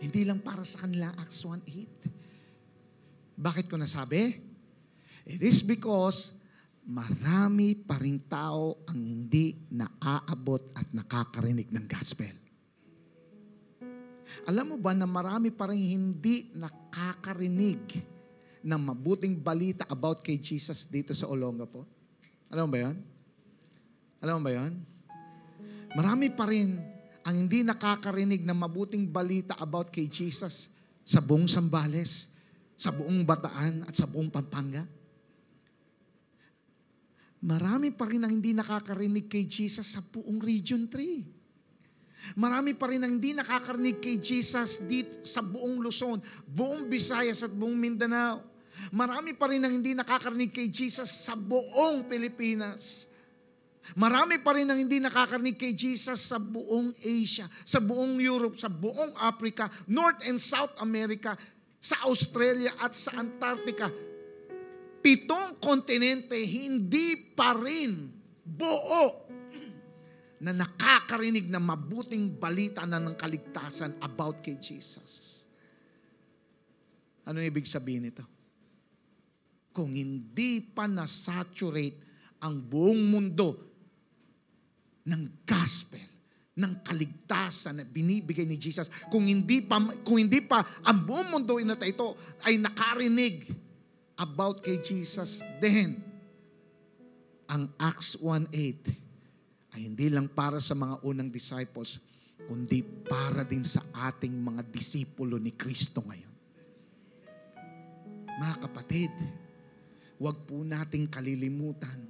Hindi lang para sa kanila Acts 1:8. Bakit ko nasabi? It is because marami pa rin tao ang hindi naaabot at nakakarinig ng gospel. Alam mo ba na marami pa rin hindi nakakarinig ng mabuting balita about kay Jesus dito sa Olongapo? Alam mo ba yan? Alam mo ba yan? Marami pa rin ang hindi nakakarinig ng mabuting balita about kay Jesus sa buong Zambales, sa buong Bataan at sa buong Pampanga. Marami pa rin ang hindi nakakarinig kay Jesus sa buong Region 3. Marami pa rin ang hindi nakakarinig kay Jesus dito sa buong Luzon, buong Visayas at buong Mindanao. Marami pa rin ang hindi nakakarinig kay Jesus sa buong Pilipinas. Marami pa rin ang hindi nakakarinig kay Jesus sa buong Asia, sa buong Europe, sa buong Africa, North and South America, sa Australia at sa Antarctica. 7 kontinente, hindi pa rin buo na nakakarinig ng mabuting balita na ng kaligtasan about kay Jesus. Ano ibig sabihin nito? Kung hindi pa na-saturate ang buong mundo ng gospel, ng kaligtasan na binibigay ni Jesus, kung hindi pa ang buong mundo na ito ay nakarinig about kay Jesus, then ang Acts 1:8 ay hindi lang para sa mga unang disciples, kundi para din sa ating mga disipulo ni Kristo ngayon. Mga kapatid, huwag po nating kalilimutan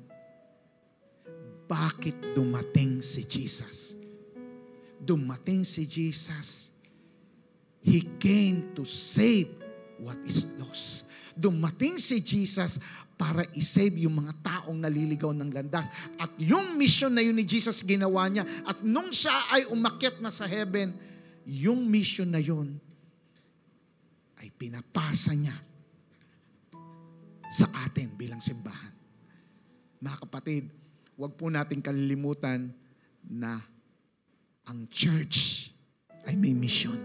bakit dumating si Jesus. Dumating si Jesus. He came to save what is lost. Dumating si Jesus para isave yung mga taong naliligaw ng landas. At yung mission na yun ni Jesus ginawa niya. At nung siya ay umakyat na sa heaven, yung mission na yun ay pinapasa niya sa atin bilang simbahan. Mga kapatid, huwag po natin kalilimutan na ang church ay may misyon.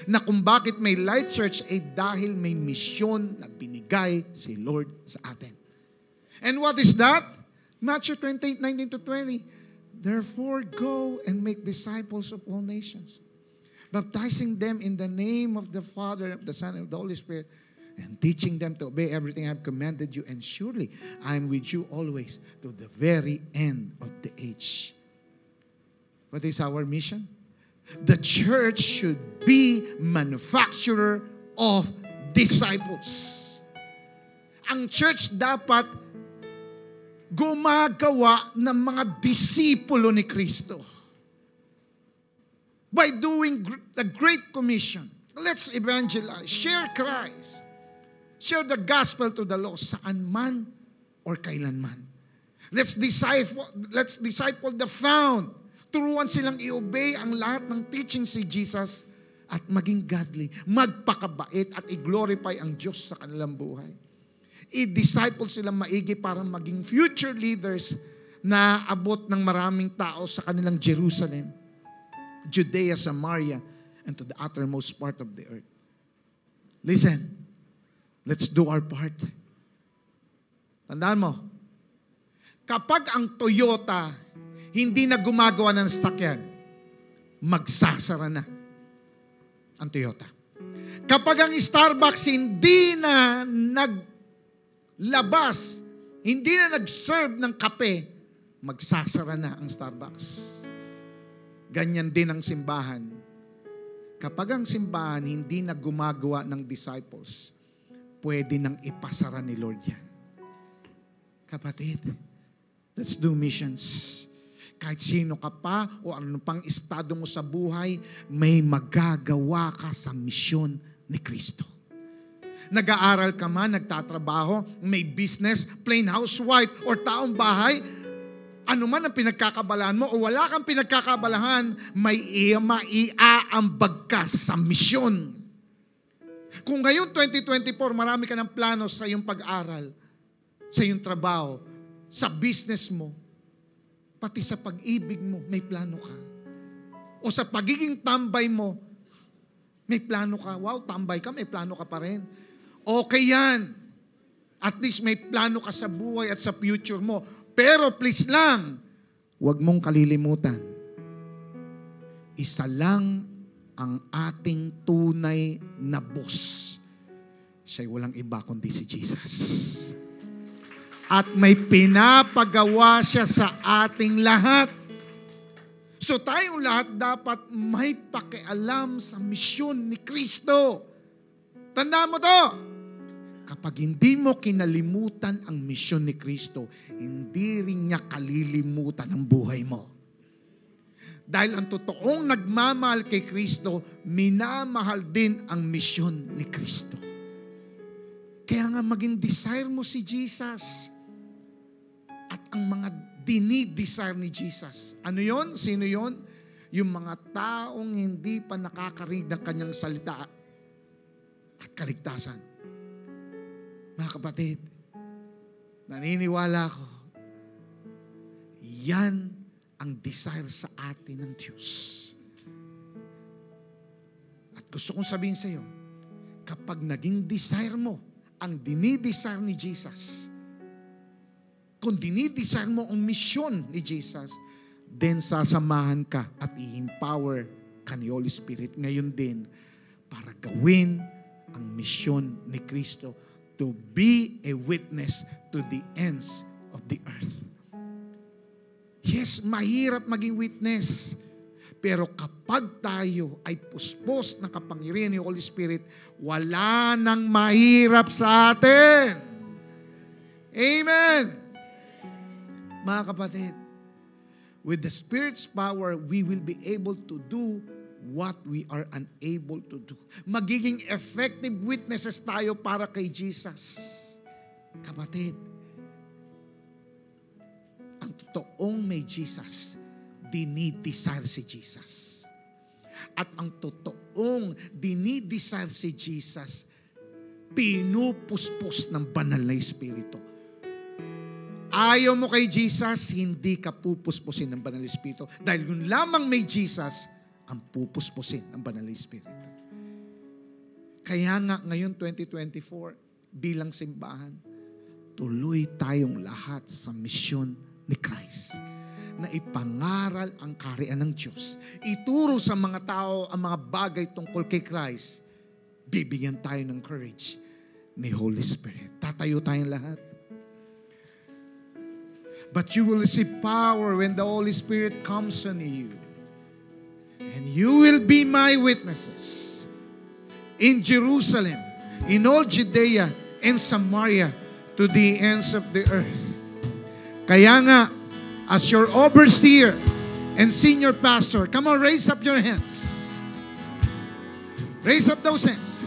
Na kung bakit may Light Church ay dahil may misyon na binigay si Lord sa atin. And what is that? Matthew 28:19-20. Therefore, go and make disciples of all nations, baptizing them in the name of the Father, of the Son, and of the Holy Spirit, and teaching them to obey everything I have commanded you. And surely, I am with you always to the very end of the age. What is our mission? The church should be manufacturer of disciples. Ang church dapat gumagawa ng mga disipulo ni Kristo. By doing the Great Commission, let's evangelize, share Christ, share the gospel to the lost, saan man or kailanman. Let's disciple the found. Turuan silang i-obey ang lahat ng teaching si Jesus at maging godly, magpakabait at i-glorify ang Diyos sa kanilang buhay. I-disciple silang maigi para maging future leaders na abot ng maraming tao sa kanilang Jerusalem, Judea, Samaria, and to the uttermost part of the earth. Listen, let's do our part. Tandaan mo, kapag ang Toyota hindi na gumagawa ng sasakyan, magsasara na ang Toyota. Kapag ang Starbucks hindi na naglabas, hindi na nag-serve ng kape, magsasara na ang Starbucks. Ganyan din ang simbahan. Kapag ang simbahan hindi na gumagawa ng disciples, pwede nang ipasara ni Lord yan. Kapatid, let's do missions. Kahit sino ka pa o ano pang estado mo sa buhay, may magagawa ka sa misyon ni Kristo. Nag-aaral ka man, nagtatrabaho, may business, plain housewife, or taong bahay, ano man ang pinagkakabalahan mo o wala kang pinagkakabalahan, may maiaambag ka sa misyon. Kung ngayon 2024, marami ka ng plano sa iyong pag-aral, sa iyong trabaho, sa business mo, pati sa pag-ibig mo, may plano ka. O sa pagiging tambay mo, may plano ka. Wow, tambay ka, may plano ka pa rin. Okay yan. At least may plano ka sa buhay at sa future mo. Pero please lang, huwag mong kalilimutan. Isa lang ang ating tunay na boss. Siya'y walang iba kundi si Jesus. At may pinapagawa siya sa ating lahat. So tayong lahat dapat may pakialam sa misyon ni Kristo. Tandaan mo to. Kapag hindi mo kinalimutan ang misyon ni Kristo, hindi rin niya kalilimutan ang buhay mo. Dahil ang totoong nagmamahal kay Kristo, minamahal din ang misyon ni Kristo. Kaya nga maging desire mo si Jesus. At ang mga dinidesire ni Jesus. Ano yon? Sino yon? Yung mga taong hindi pa nakakarinig ng kanyang salita at kaligtasan. Mga kapatid, naniniwala ko, yan ang desire sa atin ng Diyos. At gusto kong sabihin sa iyo, kapag naging desire mo ang dinidesire ni Jesus, kung dinidesire mo ang misyon ni Jesus, then sasamahan ka at i-empower ka ni Holy Spirit ngayon din para gawin ang misyon ni Kristo to be a witness to the ends of the earth. Yes, mahirap maging witness. Pero kapag tayo ay puspos ng kapangyarihan ni Holy Spirit, wala nang mahirap sa atin. Amen. Mga kapatid, with the Spirit's power, we will be able to do what we are unable to do. Magiging effective witnesses tayo para kay Jesus. Kapatid, ang totoong may Jesus, dinidesire si Jesus. At ang totoong dinidesire si Jesus, pinupuspos ng banal na Espiritu. Ayaw mo kay Jesus, hindi ka pupuspusin ng banal na Espiritu. Dahil yun lamang may Jesus, ang pupuspusin ng banal na Espiritu. Kaya nga ngayon 2024, bilang simbahan, tuloy tayong lahat sa misyon ni Christ na ipangaral ang kaharian ng Diyos. Ituro sa mga tao ang mga bagay tungkol kay Christ. Bibigyan tayo ng courage ni Holy Spirit. Tatayo tayong lahat. But you will receive power when the Holy Spirit comes on you. And you will be my witnesses in Jerusalem, in all Judea and Samaria, to the ends of the earth. Kaya nga, as your overseer and senior pastor, come on, raise up your hands. Raise up those hands.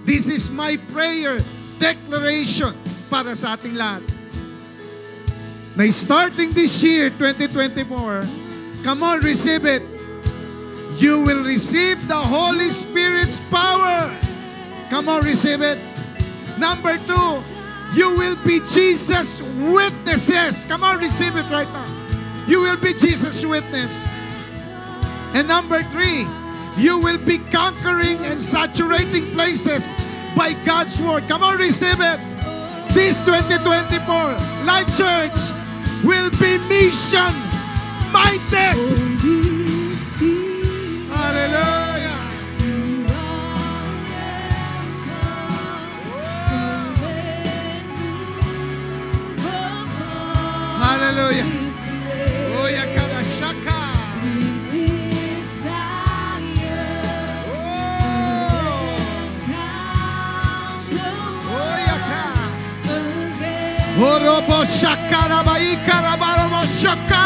This is my prayer declaration para sa ating lahat. Na starting this year, 2024, come on, receive it. You will receive the Holy Spirit's power. Come on, receive it. Number 2, you will be Jesus' witnesses. Come on, receive it right now. You will be Jesus' witness. And number 3, you will be conquering and saturating places by God's word. Come on, receive it. This 2024, Light Church will be mission minded. Hallelujah. Hallelujah. Oh, yakara shaka. Oh, yaka. Orobo shakara baikara barobo shaka.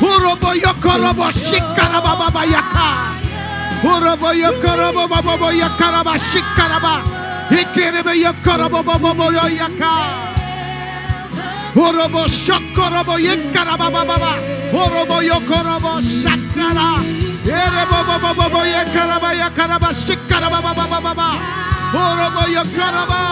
Orobo yokorobo shikara baba yaka. Orobo yokorobo baba yakara ba shikara ba. Ikirebe yokorobo baba yaka. Orobo shokorobo yekara baba baba. Orobo yokorobo shakara. Erebo baba yekara ba yakara ba shikara baba baba baba. Orobo yokara ba.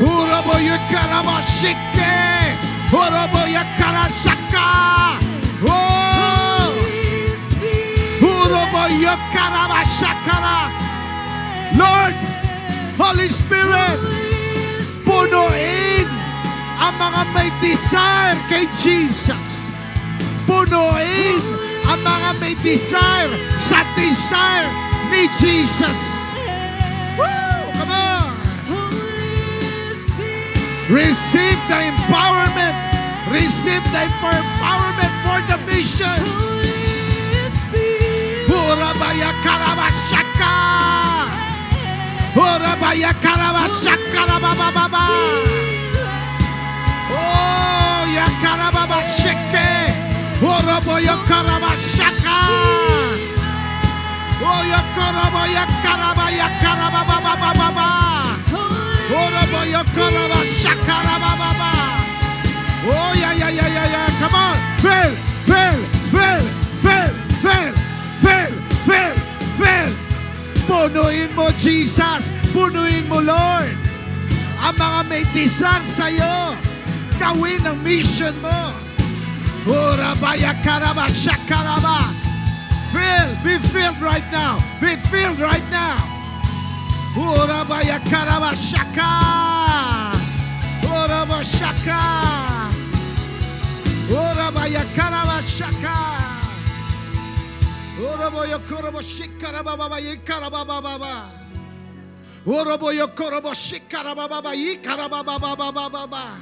Orobo yekara ba shikke. Orobo yakara shaka. Oh. Orobo yakara ba shakara. Lord, Holy Spirit, punuin ang mga may desire kay Jesus. Punuin ang mga may desire sa desire ni Jesus. Woo! Come on! Receive the empowerment. Receive the empowerment for the mission. Hurabaya karabashaka. Hurabaya karabashaka baba. Oh, yakarababa sheke. Huraboya karabashaka. Oh, yakarabaya karababa. Huraboya karabashaka baba. Oh, yeah. Come on. Fill. Punuin mo, Jesus. Punuin mo, Lord. Ang mga may desire sa'yo. Gawin ang mission mo. Urabaya karaba shakaraba. Be filled right now. Be filled right now. Urabaya karaba shaka. Uraba shaka. Urabaya karaba shaka. Uraboyo korobo shikaraba baba yikaraba baba. Uraboyo korobo shikaraba baba yikaraba baba.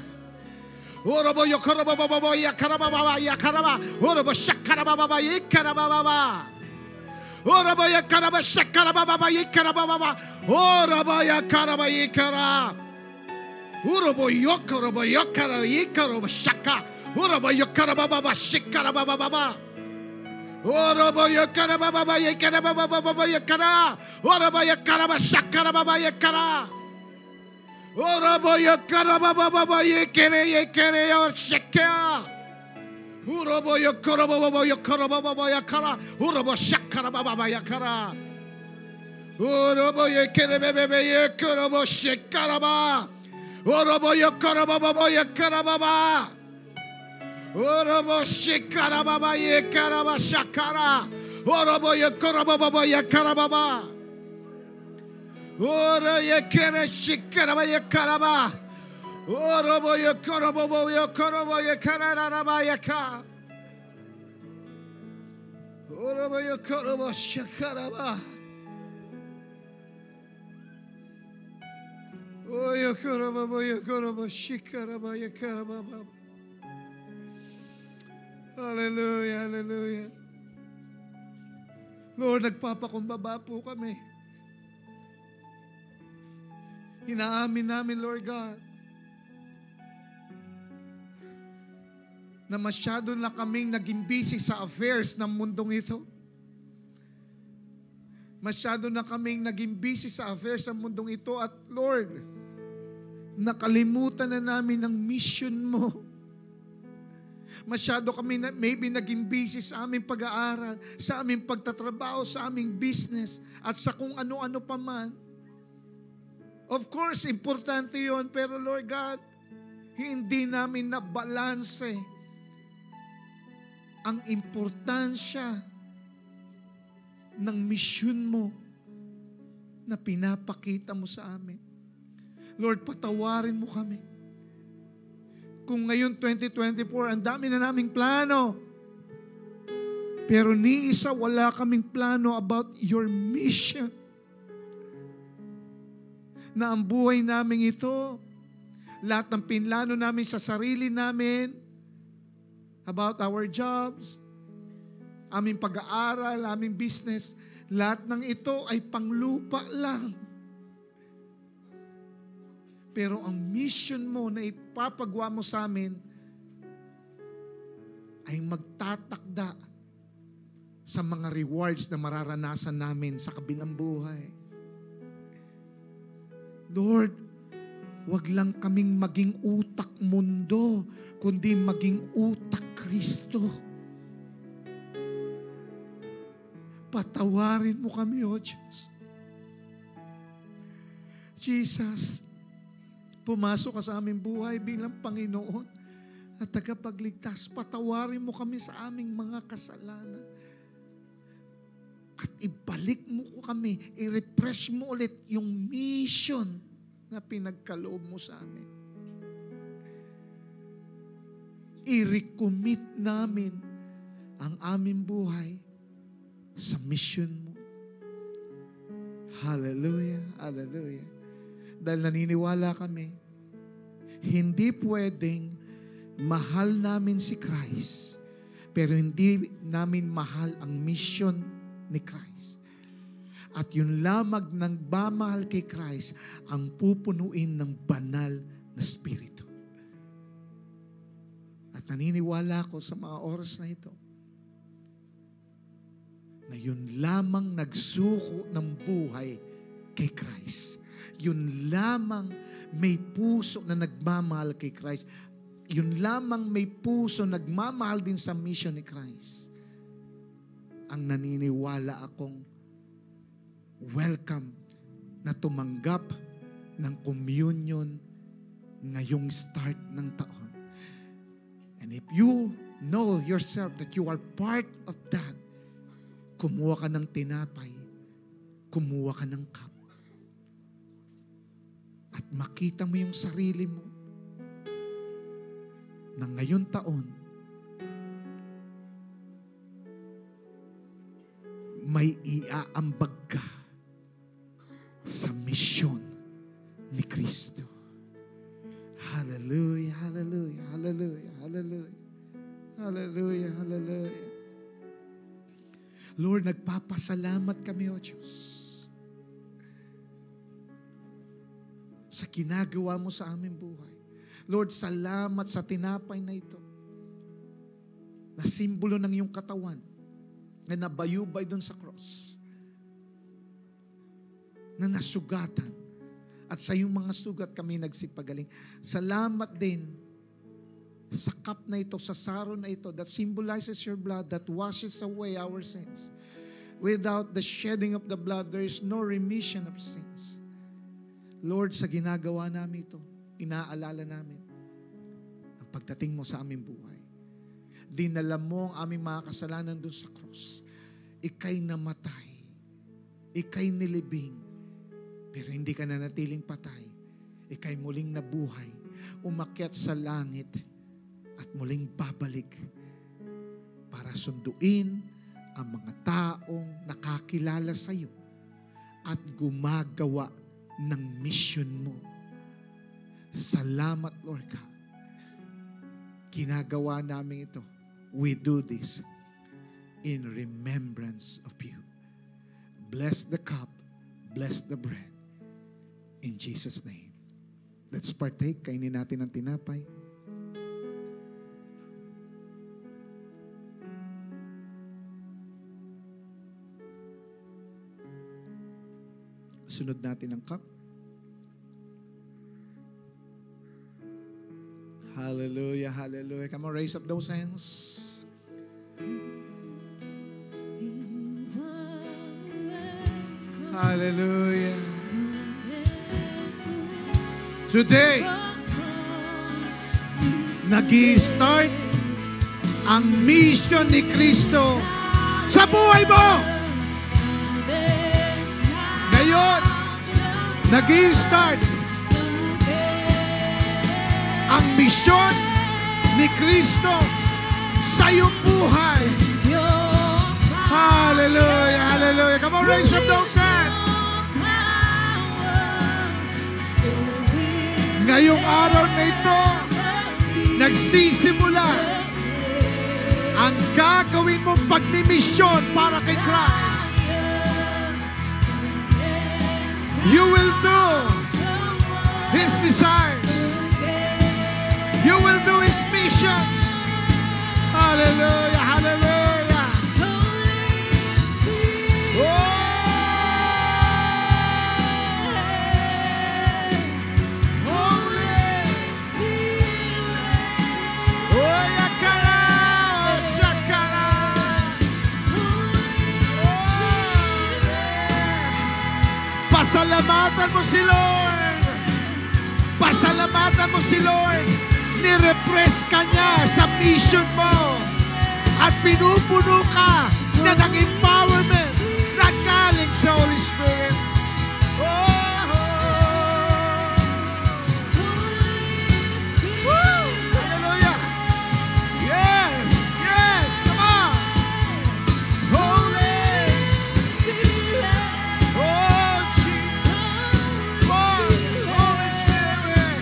Orobo yokorobo baba yakaraba baba yakaraba. Orobo shakaraba baba yakaraba baba. Orobo yakaraba shakaraba baba yakaraba baba. Orobo yakaraba yakara. Orobo yokorobo yakara yakorobo shaka. Orobo yakaraba baba shakaraba baba. Orobo yakaraba baba yakaraba baba yakara. Orobo yakaraba shakaraba baba yakara. Orobo yakara baba baba yekere or shekya. Uroboyo koroboboyo koroboboyo kara. Urobo shakara babaya kara. Uroboyo kerebebeye korobo shekaraba. Uroboyo koroboboyo karababa. Urobo shekarababa ye karaba shakara. Uroboyo koroboboyo karababa. Uroye kere shekaraba ye karaba. Oroboyo koroboboyo koroboyo kararabaya ka. Oroboyo korobo shakaraba. Oyo koroboboyo korobo shikarabaya karababa. Hallelujah, hallelujah. Lord, nagpapakumbaba po kami. Inaamin namin, Lord God, na masyado na kaming naging busy sa affairs ng mundong ito. Masyado na kaming naging busy sa affairs ng mundong ito at Lord, nakalimutan na namin ang mission mo. Masyado kami maybe naging busy sa aming pag-aaral, sa aming pagtatrabaho, sa aming business, at sa kung ano-ano pa man. Of course, importante yon, pero Lord God, hindi namin nabalanse ang importansya ng misyon mo na pinapakita mo sa amin. Lord, patawarin mo kami. Kung ngayon 2024, ang dami na naming plano, pero ni isa wala kaming plano about your mission. Na ang buhay namin ito, lahat ng pinlano namin sa sarili namin, about our jobs, aming pag-aaral, aming business, lahat ng ito ay panglupa lang. Pero ang mission mo na ipapagawa mo sa amin ay magtatakda sa mga rewards na mararanasan namin sa kabilang buhay. Lord, wag lang kaming maging utak mundo, kundi maging utak Kristo. Patawarin mo kami, O Diyos. Jesus, pumasok ka sa aming buhay bilang Panginoon at tagapagligtas. Patawarin mo kami sa aming mga kasalanan. At ibalik mo kami, i-refresh mo ulit yung mission na pinagkaloob mo sa amin. I-recommit namin ang aming buhay sa mission mo. Hallelujah, hallelujah. Dahil naniniwala kami, hindi pwedeng mahal namin si Christ, pero hindi namin mahal ang mission ni Christ. At yun lamang nagmamahal kay Christ ang pupunuin ng banal na Espiritu. At naniniwala ko sa mga oras na ito, na yun lamang nagsuko ng buhay kay Christ. Yun lamang may puso na nagmamahal kay Christ. Yun lamang may puso nagmamahal din sa mission ni Christ. Ang naniniwala akong welcome na tumanggap ng communion ngayong start ng taon. And if you know yourself that you are part of that, kumuha ka ng tinapay, kumuha ka ng cup. At makita mo yung sarili mo na ngayon taon, may iaambag ka sa misyon ni Kristo. Hallelujah, hallelujah, hallelujah, hallelujah, hallelujah, hallelujah. Lord, nagpapasalamat kami, O Diyos, sa ginagawa mo sa aming buhay. Lord, salamat sa tinapay na ito na simbolo ng iyong katawan na nabayubay doon sa cross, na nasugatan, at sa iyong mga sugat kami nagsipagaling. Salamat din sa cup na ito, sa saro na ito, that symbolizes your blood that washes away our sins. Without the shedding of the blood, there is no remission of sins. Lord, sa ginagawa namin ito, inaalala namin ang pagdating mo sa aming buhay. Dinala mo ang aming mga kasalanan doon sa krus. Ika'y namatay. Ika'y nilibing. Pero hindi ka nanatiling patay. Ika'y muling nabuhay. Umakyat sa langit at muling babalik para sunduin ang mga taong nakakilala sa iyo at gumagawa ng mission mo. Salamat, Lord God. Ginagawa namin ito. We do this in remembrance of you. Bless the cup, bless the bread. In Jesus' name. Let's partake. Kainin natin ang tinapay. Sunod natin ang cup. Hallelujah, hallelujah. Come on, raise up those hands. Hallelujah. Today, nag-i-start ang mission ni Kristo sa buhay mo. Ngayon, nag-i-start ang misyon ni Kristo sa iyong buhay. Hallelujah, hallelujah. Come on, raise up those hands. Ngayong araw na ito, nagsisimula ang gagawin mong pagmimisyon para kay Christ. You will do His desires. You will do His missions. Hallelujah, hallelujah. Oh! Holy Spirit. Oh, yakara, oh, shakara. Pasalamatan mo si Lord. Pasalamatan mo si Lord. Nirepress ka niya sa mission mo at pinupuno ka niya ng empowerment na galing sa Holy Spirit. Oh! Woo! Hallelujah! Yes! Yes! Come on! Holy Spirit! Oh, Jesus! Lord, Holy Spirit!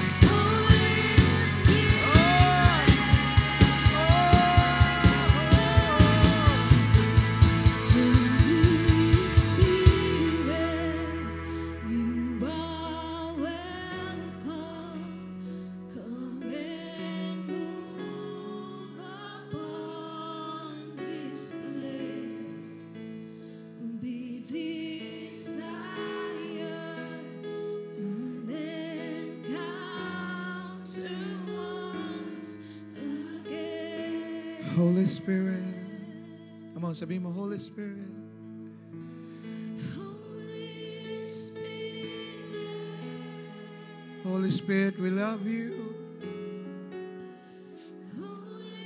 Holy Spirit. Come on, sabihin mo, Holy Spirit. Holy Spirit, we love you.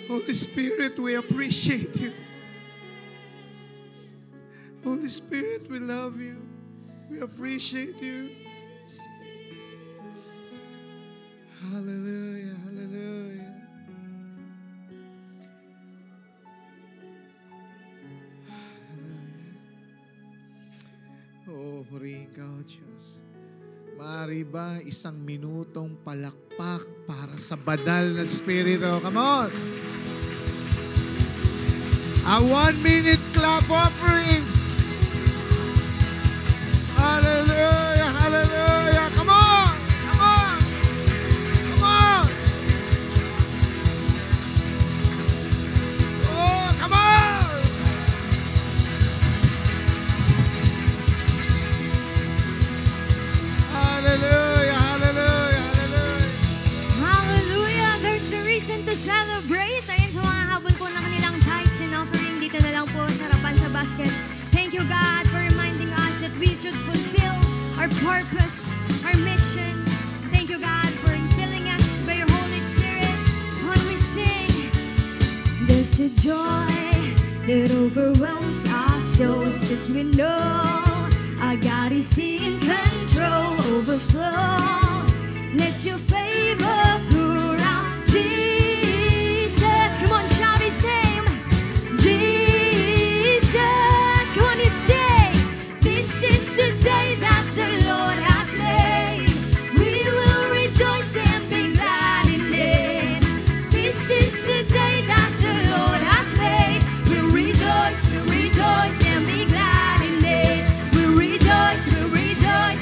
Holy Spirit, we appreciate you. Holy Spirit, we love you. We appreciate you. Hallelujah, hallelujah. Oh, purihin ka, O Diyos. Maaari ba isang minutong palakpak para sa banal na Espiritu? Come on! A 1-minute clap offering. Hallelujah, hallelujah. Come on! Come on! Come on! Oh, come on! Hallelujah! There's a reason to celebrate. purpose, our mission. Thank you, God, for filling us by your Holy Spirit. When we sing, there's a joy that overwhelms our souls, 'cause we know our God is in control, overflow. Let your favor pour out, Jesus. Come on, shout his name, Jesus. Come on, you say, this is the day that the Lord has made. We will rejoice and be glad in it. This is the day that the Lord has made. We rejoice and be glad in it. We rejoice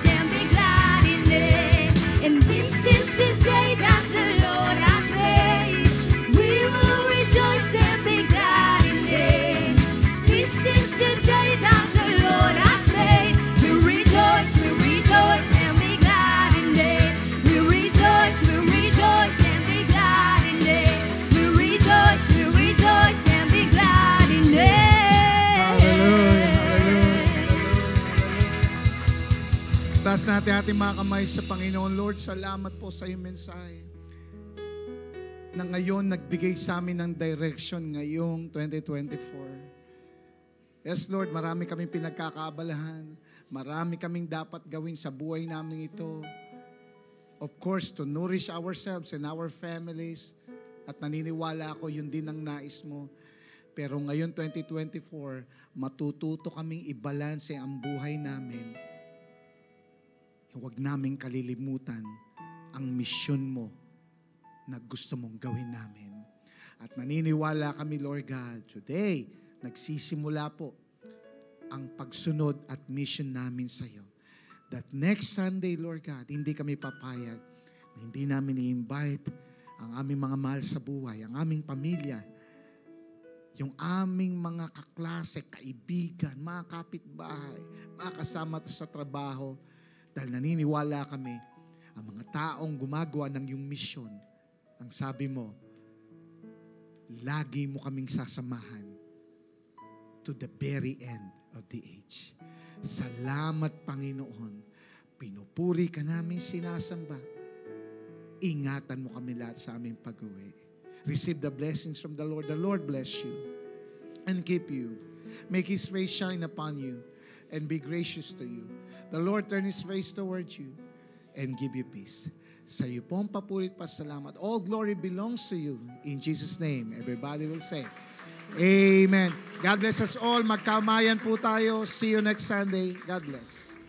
and be glad in it. And this is the day that the Lord has made. We will rejoice and be glad in it. This is the day that the Lord has made. We rejoice and be glad in it. We rejoice and be glad in it. We rejoice and be glad in it. Taas natin ating mga kamay sa Panginoon. Lord, salamat po sa iyong mensahe na ngayon nagbigay sa amin ng direction ngayong 2024. Yes, Lord, marami kaming pinagkakaabalahan. Marami kaming dapat gawin sa buhay namin ito. Of course, to nourish ourselves and our families. At naniniwala ako, yun din ang nais mo. Pero ngayon, 2024, matututo kaming ibalanse ang buhay namin. Huwag naming kalilimutan ang misyon mo na gusto mong gawin namin. At naniniwala kami, Lord God, today, nagsisimula po ang pagsunod at mission namin sa iyo. That next Sunday, Lord God, hindi kami papayag na hindi namin i-invite ang aming mga mahal sa buhay, ang aming pamilya, yung aming mga kaklase, kaibigan, mga kapitbahay, mga kasama sa trabaho, dahil naniniwala kami, ang mga taong gumagawa ng iyong misyon, ang sabi mo, lagi mo kaming sasamahan to the very end of the age. Salamat, Panginoon. Pinupuri ka namin, sinasamba. Ingatan mo kami lahat sa aming pag-uwi. Receive the blessings from the Lord. The Lord bless you and keep you. Make His face shine upon you and be gracious to you. The Lord turn His face towards you and give you peace. Sa iyo pong papurit pasalamat. All glory belongs to you. In Jesus' name, everybody will say, Amen. God bless us all. Magkamayan po tayo. See you next Sunday. God bless.